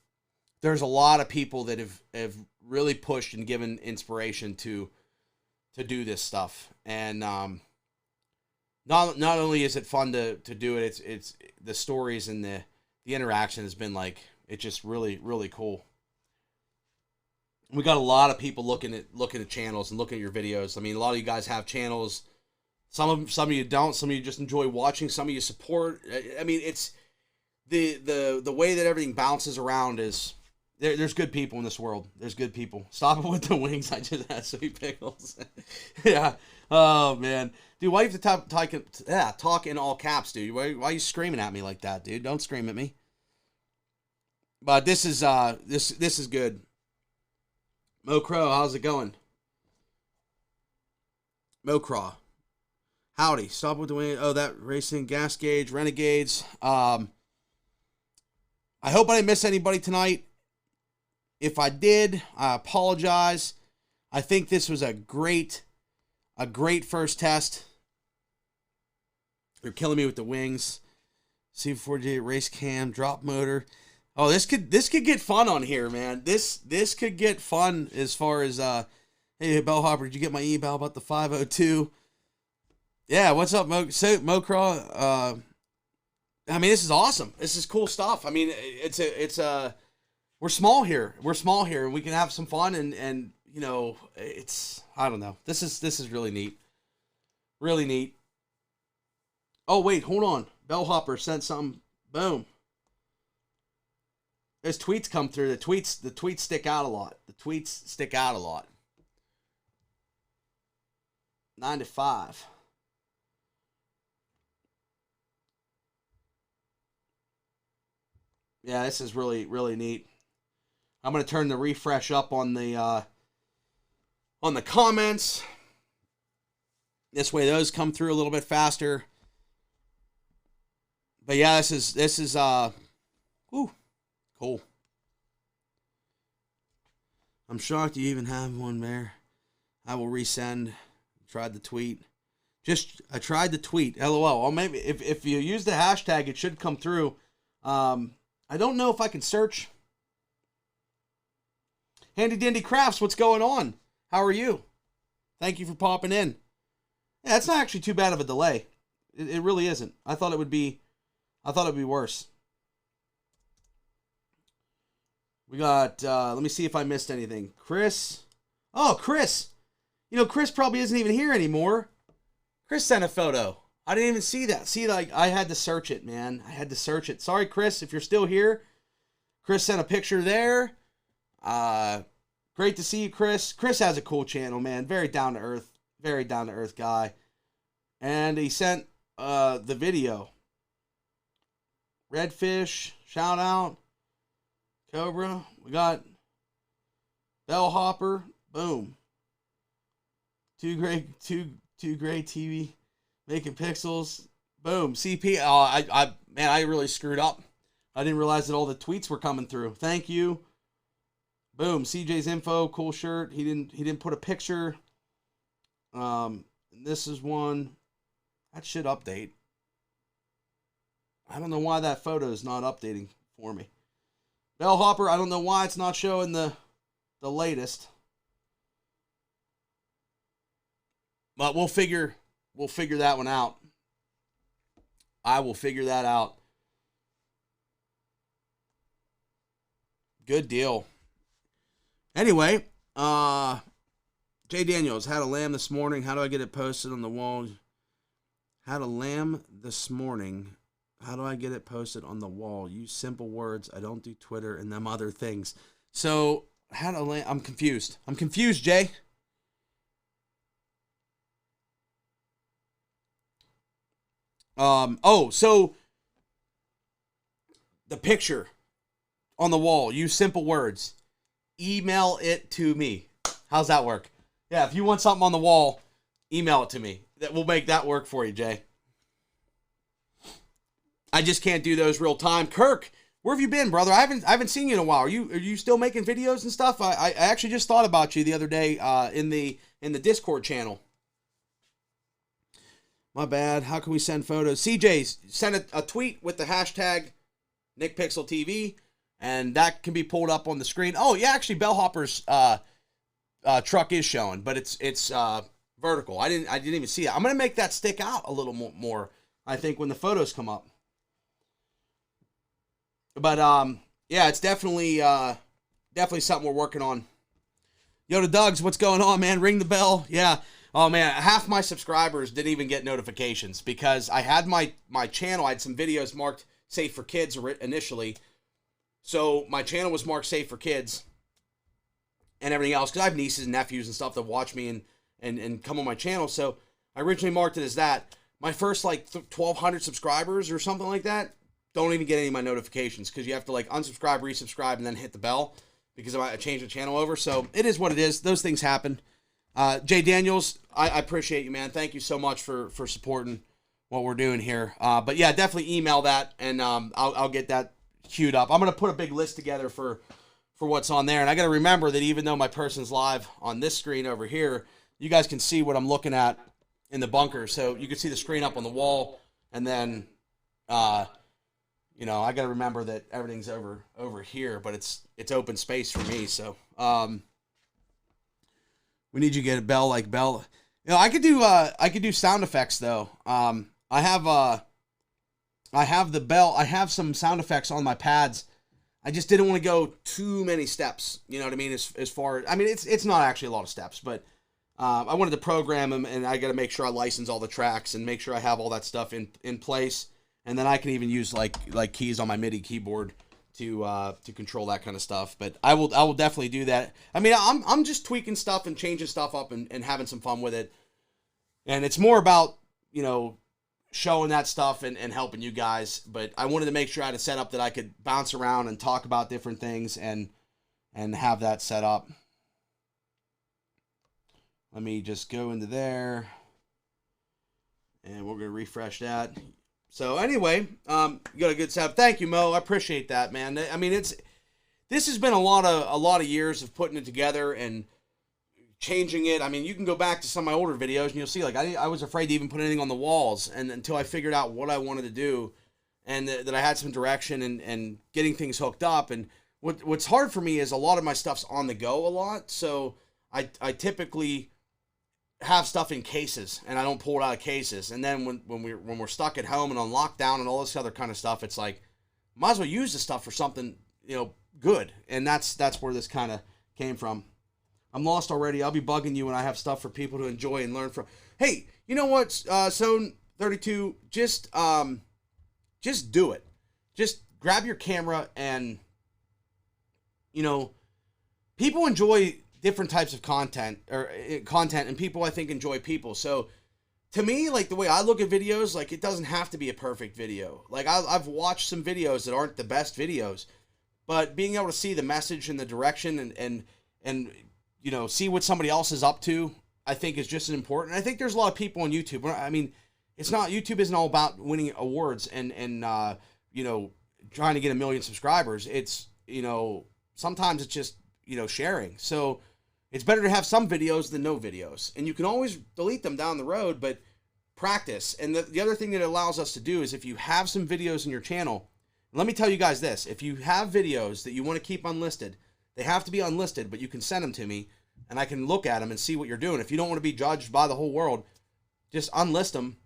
there's a lot of people that have really pushed and given inspiration to do this stuff. And not only is it fun to do it, it's the stories and the interaction has been like, it's just really, really cool. We got a lot of people looking at channels and looking at your videos. I mean, a lot of you guys have channels. Some of you don't. Some of you just enjoy watching. Some of you support. I mean, it's the way that everything bounces around is there's good people in this world. There's good people. Stop it with the wings. I just had sweet pickles. Yeah. Oh man, dude, why you have to talk in all caps, dude? Why are you screaming at me like that, dude? Don't scream at me. But this is this is good. Mo Crow, how's it going? Mo Crow. Howdy. Stop with the wind. Oh, that racing gas gauge, Renegades. I hope I didn't miss anybody tonight. If I did, I apologize. I think this was a great first test. You're killing me with the wings. C4J race cam, drop motor. Oh, this could get fun on here, man. This could get fun as far as hey Bellhopper, did you get my email about the 502? Yeah, what's up, Mocraw? I mean, this is awesome. This is cool stuff. I mean, we're small here. We're small here, and we can have some fun, and you know, I don't know. This is really neat. Really neat. Oh wait, hold on. Bellhopper sent something. Boom. Those tweets come through. The tweets stick out a lot. The tweets stick out a lot. 9 to 5. Yeah, this is really, really neat. I'm going to turn the refresh up on the comments. This way those come through a little bit faster. But yeah, this is cool. I'm shocked you even have one there. I will resend. Tried the tweet. I tried the tweet. LOL. Well, maybe if you use the hashtag, it should come through. I don't know if I can search. Handy Dandy Crafts, what's going on? How are you? Thank you for popping in. Yeah, it's not actually too bad of a delay. It really isn't. I thought it would be worse. We got, let me see if I missed anything. Chris. Oh, Chris. You know, Chris probably isn't even here anymore. Chris sent a photo. I didn't even see that. See, like, I had to search it, man. I had to search it. Sorry, Chris, if you're still here. Chris sent a picture there. Great to see you, Chris. Chris has a cool channel, man. Very down to earth guy. And he sent the video. Redfish, shout out. Cobra, we got Bellhopper, boom. Two great TV making pixels, boom. CP, man, I really screwed up. I didn't realize that all the tweets were coming through. Thank you. Boom, CJ's info, cool shirt. He didn't put a picture. This is one that should update. I don't know why that photo is not updating for me. Bellhopper, I don't know why it's not showing the latest. But we'll figure that one out. I will figure that out. Good deal. Anyway, Jay Daniels had a lamb this morning. How do I get it posted on the wall? Had a lamb this morning. How do I get it posted on the wall? Use simple words. I don't do Twitter and them other things. So, had a lamb. I'm confused. I'm confused, Jay. So the picture on the wall, use simple words. Email it to me. How's that work? Yeah, if you want something on the wall, email it to me. That will make that work for you, Jay. I just can't do those real time. Kirk, where have you been, brother? I haven't seen you in a while. Are you still making videos and stuff? I actually just thought about you the other day in the Discord channel. My bad. How can we send photos? CJ's sent a tweet with the hashtag NickPixelTV, and that can be pulled up on the screen. Oh yeah, actually Bellhopper's truck is showing, but it's vertical. I didn't even see it. I'm gonna make that stick out a little more. I think when the photos come up. But yeah, it's definitely something we're working on. Yoda Doug's, what's going on, man? Ring the bell. Yeah. Oh man, half my subscribers didn't even get notifications because I had my channel. I had some videos marked safe for kids initially, so my channel was marked safe for kids and everything else because I have nieces and nephews and stuff that watch me and come on my channel. So I originally marked it as that. My first like 1,200 subscribers or something like that don't even get any of my notifications because you have to like unsubscribe, resubscribe, and then hit the bell because I changed the channel over. So it is what it is. Those things happen. Jay Daniels, I appreciate you, man. Thank you so much for supporting what we're doing here. But yeah, definitely email that and I'll get that queued up. I'm gonna put a big list together for what's on there, and I got to remember that even though my person's live on this screen over here, you guys can see what I'm looking at in the bunker. So you can see the screen up on the wall, and then you know, I got to remember that everything's over here, but it's open space for me. So we need you to get a bell like bell. You know, I could do sound effects though. I have the bell. I have some sound effects on my pads. I just didn't want to go too many steps. You know what I mean? As far, I mean, it's not actually a lot of steps, but I wanted to program them, and I got to make sure I license all the tracks and make sure I have all that stuff in place. And then I can even use like keys on my MIDI keyboard to control that kind of stuff. But I will definitely do that. I mean, I'm just tweaking stuff and changing stuff up and having some fun with it. And it's more about, showing that stuff and helping you guys. But I wanted to make sure I had a setup that I could bounce around and talk about different things and have that set up. Let me just go into there. And we're going to refresh that. So anyway, you got a good setup. Thank you, Mo. I appreciate that, man. I mean, this has been a lot of years of putting it together and changing it. I mean, you can go back to some of my older videos and you'll see, like, I was afraid to even put anything on the walls, and until I figured out what I wanted to do, and that I had some direction and getting things hooked up. And what's hard for me is a lot of my stuff's on the go a lot, so I typically have stuff in cases, and I don't pull it out of cases. And then when we're stuck at home and on lockdown and all this other kind of stuff, it's like, might as well use the stuff for something good. And that's where this kind of came from. I'm lost already. I'll be bugging you when I have stuff for people to enjoy and learn from. Hey, you know what, Zone 32, just do it. Just grab your camera and, people enjoy different types of content, and people, I think, enjoy people. So to me, like, the way I look at videos, like, it doesn't have to be a perfect video. Like, I've watched some videos that aren't the best videos, but being able to see the message and the direction and see what somebody else is up to, I think, is just as important. I think there's a lot of people on YouTube. I mean, YouTube isn't all about winning awards and trying to get 1 million subscribers. It's, sometimes it's just, sharing. So it's better to have some videos than no videos. And you can always delete them down the road, but practice. And the other thing that it allows us to do is, if you have some videos in your channel, let me tell you guys this, if you have videos that you want to keep unlisted, they have to be unlisted, but you can send them to me and I can look at them and see what you're doing. If you don't want to be judged by the whole world, just unlist them.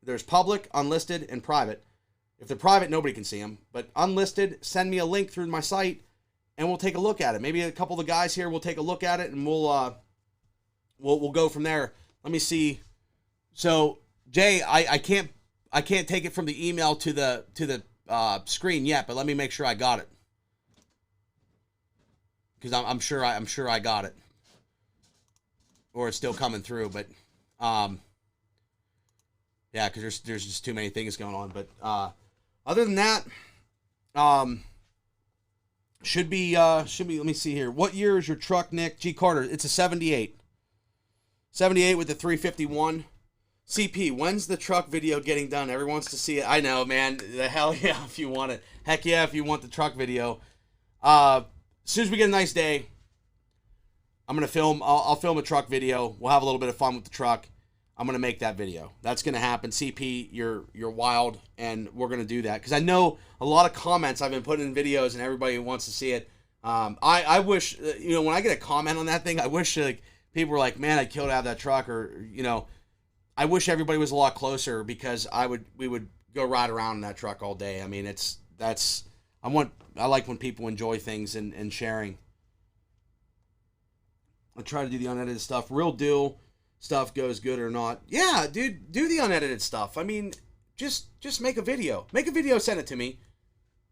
There's public, unlisted, and private. If they're private, nobody can see them. But unlisted, send me a link through my site and we'll take a look at it. Maybe a couple of the guys here will take a look at it and we'll go from there. Let me see. So, Jay, I can't take it from the email to the screen yet, but let me make sure I got it. Because I'm sure I got it, or it's still coming through. But yeah, because there's just too many things going on. But other than that, should be. Let me see here. What year is your truck, Nick? G Carter. It's a 78. 78 with the 351. CP. When's the truck video getting done? Everyone wants to see it. I know, man. The hell yeah, if you want it. Heck yeah, if you want the truck video. As soon as we get a nice day, I'm going to film. I'll film a truck video. We'll have a little bit of fun with the truck. I'm going to make that video. That's going to happen. CP, you're wild, and we're going to do that. Because I know a lot of comments I've been putting in videos, and everybody wants to see it. I wish, when I get a comment on that thing, I wish people were like, man, I'd kill to have that truck. Or, I wish everybody was a lot closer, because we would go ride around in that truck all day. I mean, I like when people enjoy things and sharing. I try to do the unedited stuff. Real deal stuff goes good or not. Yeah, dude, do the unedited stuff. I mean, just make a video. Make a video, send it to me,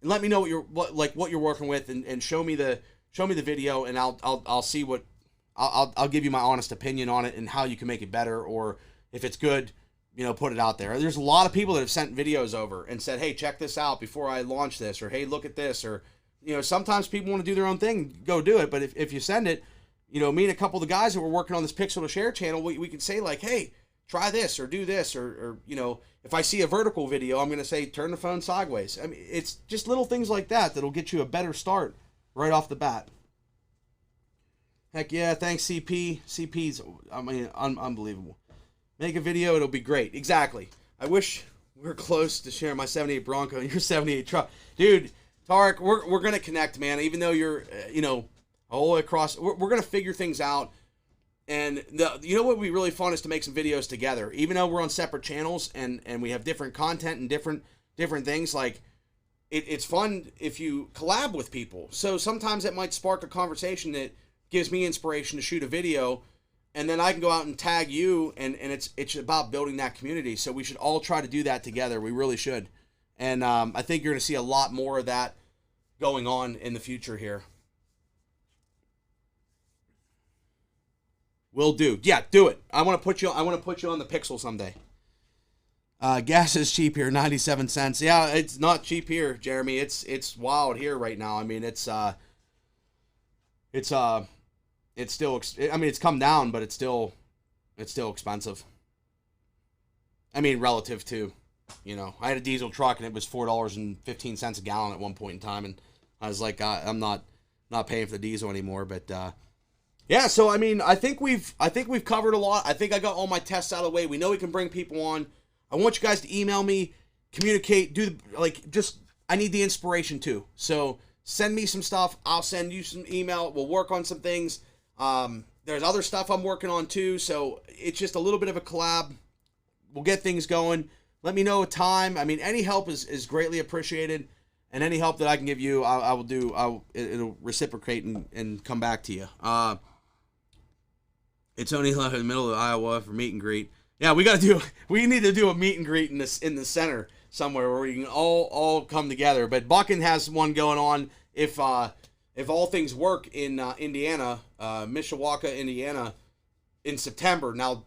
and let me know what you're working with, and show me the video, and I'll see what I'll give you my honest opinion on it and how you can make it better, or if it's good, put it out there. There's a lot of people that have sent videos over and said, hey, check this out before I launch this, or hey, look at this, or, sometimes people want to do their own thing, go do it. But if you send it, me and a couple of the guys that were working on this Pixel to Share channel, we can say, like, hey, try this or do this, or if I see a vertical video, I'm going to say, turn the phone sideways. I mean, it's just little things like that that'll get you a better start right off the bat. Heck yeah, thanks, CP. CP's, unbelievable. Make a video, it'll be great. Exactly. I wish we were close to sharing my 78 Bronco and your 78 truck. Dude, Tarek, we're going to connect, man. Even though you're, all the way across, we're going to figure things out. And what would be really fun is to make some videos together. Even though we're on separate channels and we have different content and different things, like, it's fun if you collab with people. So sometimes it might spark a conversation that gives me inspiration to shoot a video, and then I can go out and tag you, and it's about building that community. So we should all try to do that together. We really should. And I think you're going to see a lot more of that going on in the future here. Will do. Yeah, do it. I want to put you on the Pixel someday. Gas is cheap here, 97 cents. Yeah, it's not cheap here, Jeremy. It's wild here right now. I mean, it's still, I mean, it's come down, but it's still expensive. I mean, relative to, I had a diesel truck and it was $4.15 a gallon at one point in time, and I was like, I'm not paying for the diesel anymore. But yeah, so I mean, I think we've covered a lot. I think I got all my tests out of the way. We know we can bring people on. I want you guys to email me, communicate, I need the inspiration too. So send me some stuff. I'll send you some email. We'll work on some things. There's other stuff I'm working on too. So it's just a little bit of a collab. We'll get things going. Let me know a time. I mean, any help is greatly appreciated, and any help that I can give you, I will do. It'll reciprocate and come back to you. It's only in the middle of Iowa for meet and greet. Yeah, we need to do a meet and greet in the center somewhere where we can all come together. But Buchan has one going on if all things work in Indiana, Mishawaka, Indiana, in September. Now,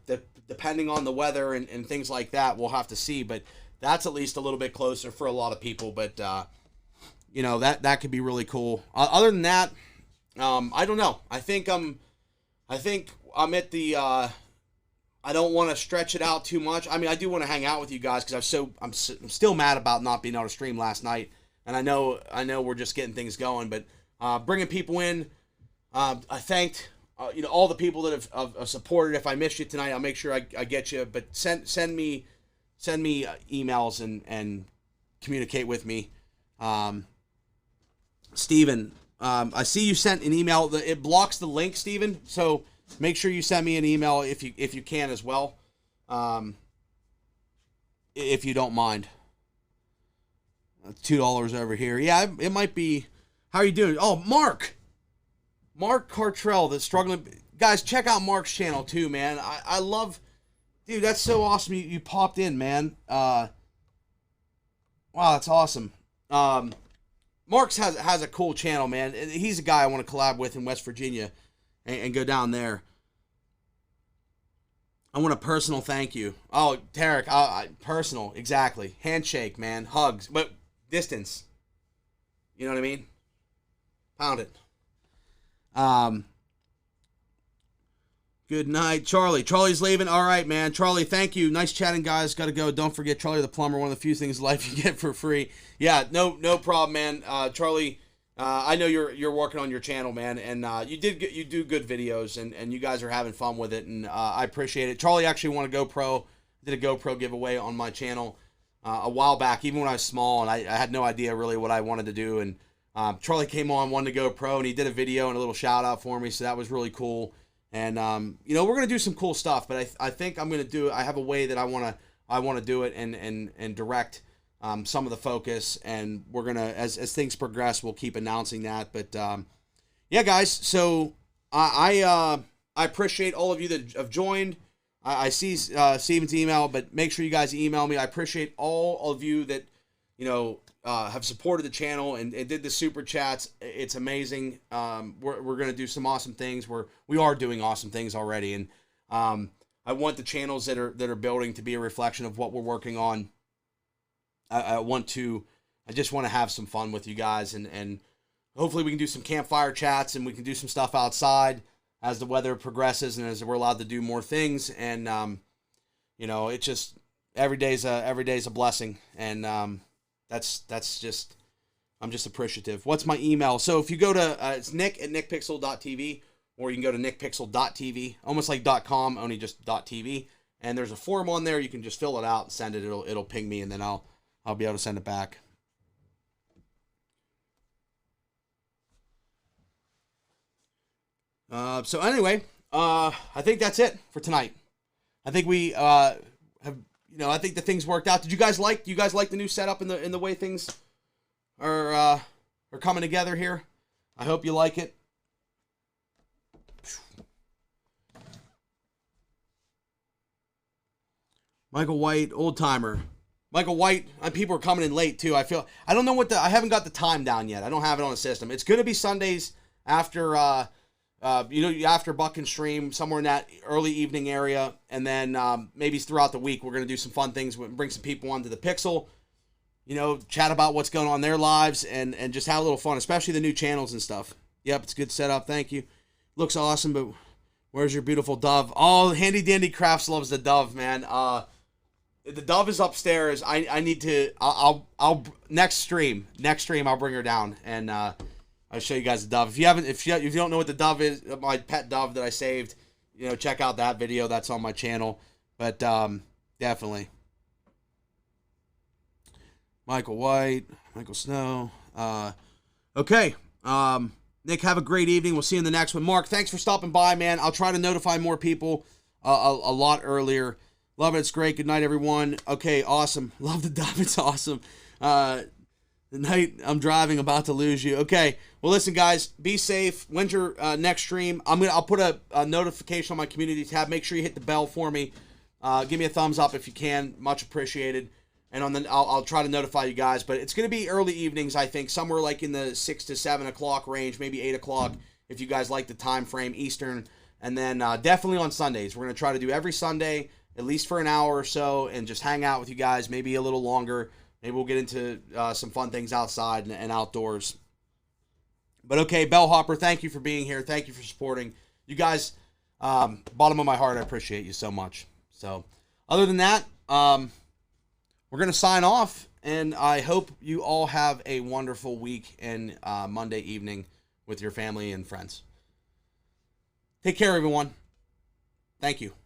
depending on the weather and things like that, we'll have to see. But that's at least a little bit closer for a lot of people. But that could be really cool. Other than that, I don't know. I think I'm at the. I don't want to stretch it out too much. I mean, I do want to hang out with you guys because I'm still mad about not being able to stream last night, and I know we're just getting things going, but bringing people in. I thanked all the people that have supported. If I missed you tonight, I'll make sure I get you. But send me emails and communicate with me. Steven, I see you sent an email. It blocks the link, Steven, so make sure you send me an email if you can as well, if you don't mind. $2 over here. Yeah, it might be. How are you doing? Oh, Mark Cartrell, that's struggling. Guys, check out Mark's channel too, man. I love, dude. That's so awesome. You popped in, man. Wow, that's awesome. Mark's has a cool channel, man. He's a guy I want to collab with in West Virginia. And go down there. I want a personal thank you. Oh, Tarek, personal, exactly. Handshake, man, hugs, but distance. You know what I mean? Pound it. Good night, Charlie. Charlie's leaving. All right, man. Charlie, thank you. Nice chatting, guys. Got to go. Don't forget Charlie the plumber. One of the few things in life you get for free. Yeah, no problem, man. Charlie. I know you're working on your channel, man, and you do good videos, and you guys are having fun with it, and I appreciate it. Charlie actually won a GoPro, did a GoPro giveaway on my channel a while back, even when I was small, and I had no idea really what I wanted to do, and Charlie came on, won the GoPro, and he did a video and a little shout out for me, so that was really cool, and we're gonna do some cool stuff, but I think I'm gonna do. I have a way that I wanna do it and direct. Some of the focus, and we're gonna as things progress, we'll keep announcing that. But yeah, guys. So I appreciate all of you that have joined. I see Steven's email, but make sure you guys email me. I appreciate all of you that have supported the channel and did the super chats. It's amazing. We're gonna do some awesome things. We are doing awesome things already, and I want the channels that are building to be a reflection of what we're working on. I just want to have some fun with you guys, and hopefully we can do some campfire chats, and we can do some stuff outside as the weather progresses and as we're allowed to do more things. And it's just every day's a blessing, and that's just, I'm just appreciative. What's my email? So if you go to it's nick@nickpixel.tv, or you can go to nickpixel.tv, almost like .com, only just .tv. And there's a form on there. You can just fill it out and send it. It'll ping me, and then I'll be able to send it back. So anyway, I think that's it for tonight. I think we have, I think the things worked out. Do you guys like the new setup and the way things are coming together here? I hope you like it. Michael White, old timer. Michael White, people are coming in late too. I don't know I haven't got the time down yet. I don't have it on the system. It's going to be Sundays after, after Buck and Stream, somewhere in that early evening area. And then maybe throughout the week, we're going to do some fun things, bring some people onto the Pixel, chat about what's going on in their lives and just have a little fun, especially the new channels and stuff. Yep, it's a good setup. Thank you. Looks awesome, but where's your beautiful dove? Oh, Handy Dandy Crafts loves the dove, man. The dove is upstairs. I need to. I'll next stream. I'll bring her down and I'll show you guys the dove. If you don't know what the dove is, my pet dove that I saved, check out that video. That's on my channel. But definitely. Michael White, Michael Snow. Okay. Nick, have a great evening. We'll see you in the next one. Mark, thanks for stopping by, man. I'll try to notify more people a lot earlier. Love it. It's great. Good night, everyone. Okay, awesome. Love the dove. It's awesome. The night I'm driving, about to lose you. Okay. Well, listen, guys. Be safe. When's your next stream? I'll put a notification on my community tab. Make sure you hit the bell for me. Give me a thumbs up if you can. Much appreciated. And I'll try to notify you guys. But it's going to be early evenings, I think, somewhere like in the 6 to 7 o'clock range, maybe 8 o'clock if you guys like the time frame, Eastern. And then definitely on Sundays. We're going to try to do every Sunday, at least for an hour or so, and just hang out with you guys, maybe a little longer. Maybe we'll get into some fun things outside and outdoors. But okay, Bellhopper, thank you for being here. Thank you for supporting. You guys, bottom of my heart, I appreciate you so much. So other than that, we're going to sign off, and I hope you all have a wonderful week and Monday evening with your family and friends. Take care, everyone. Thank you.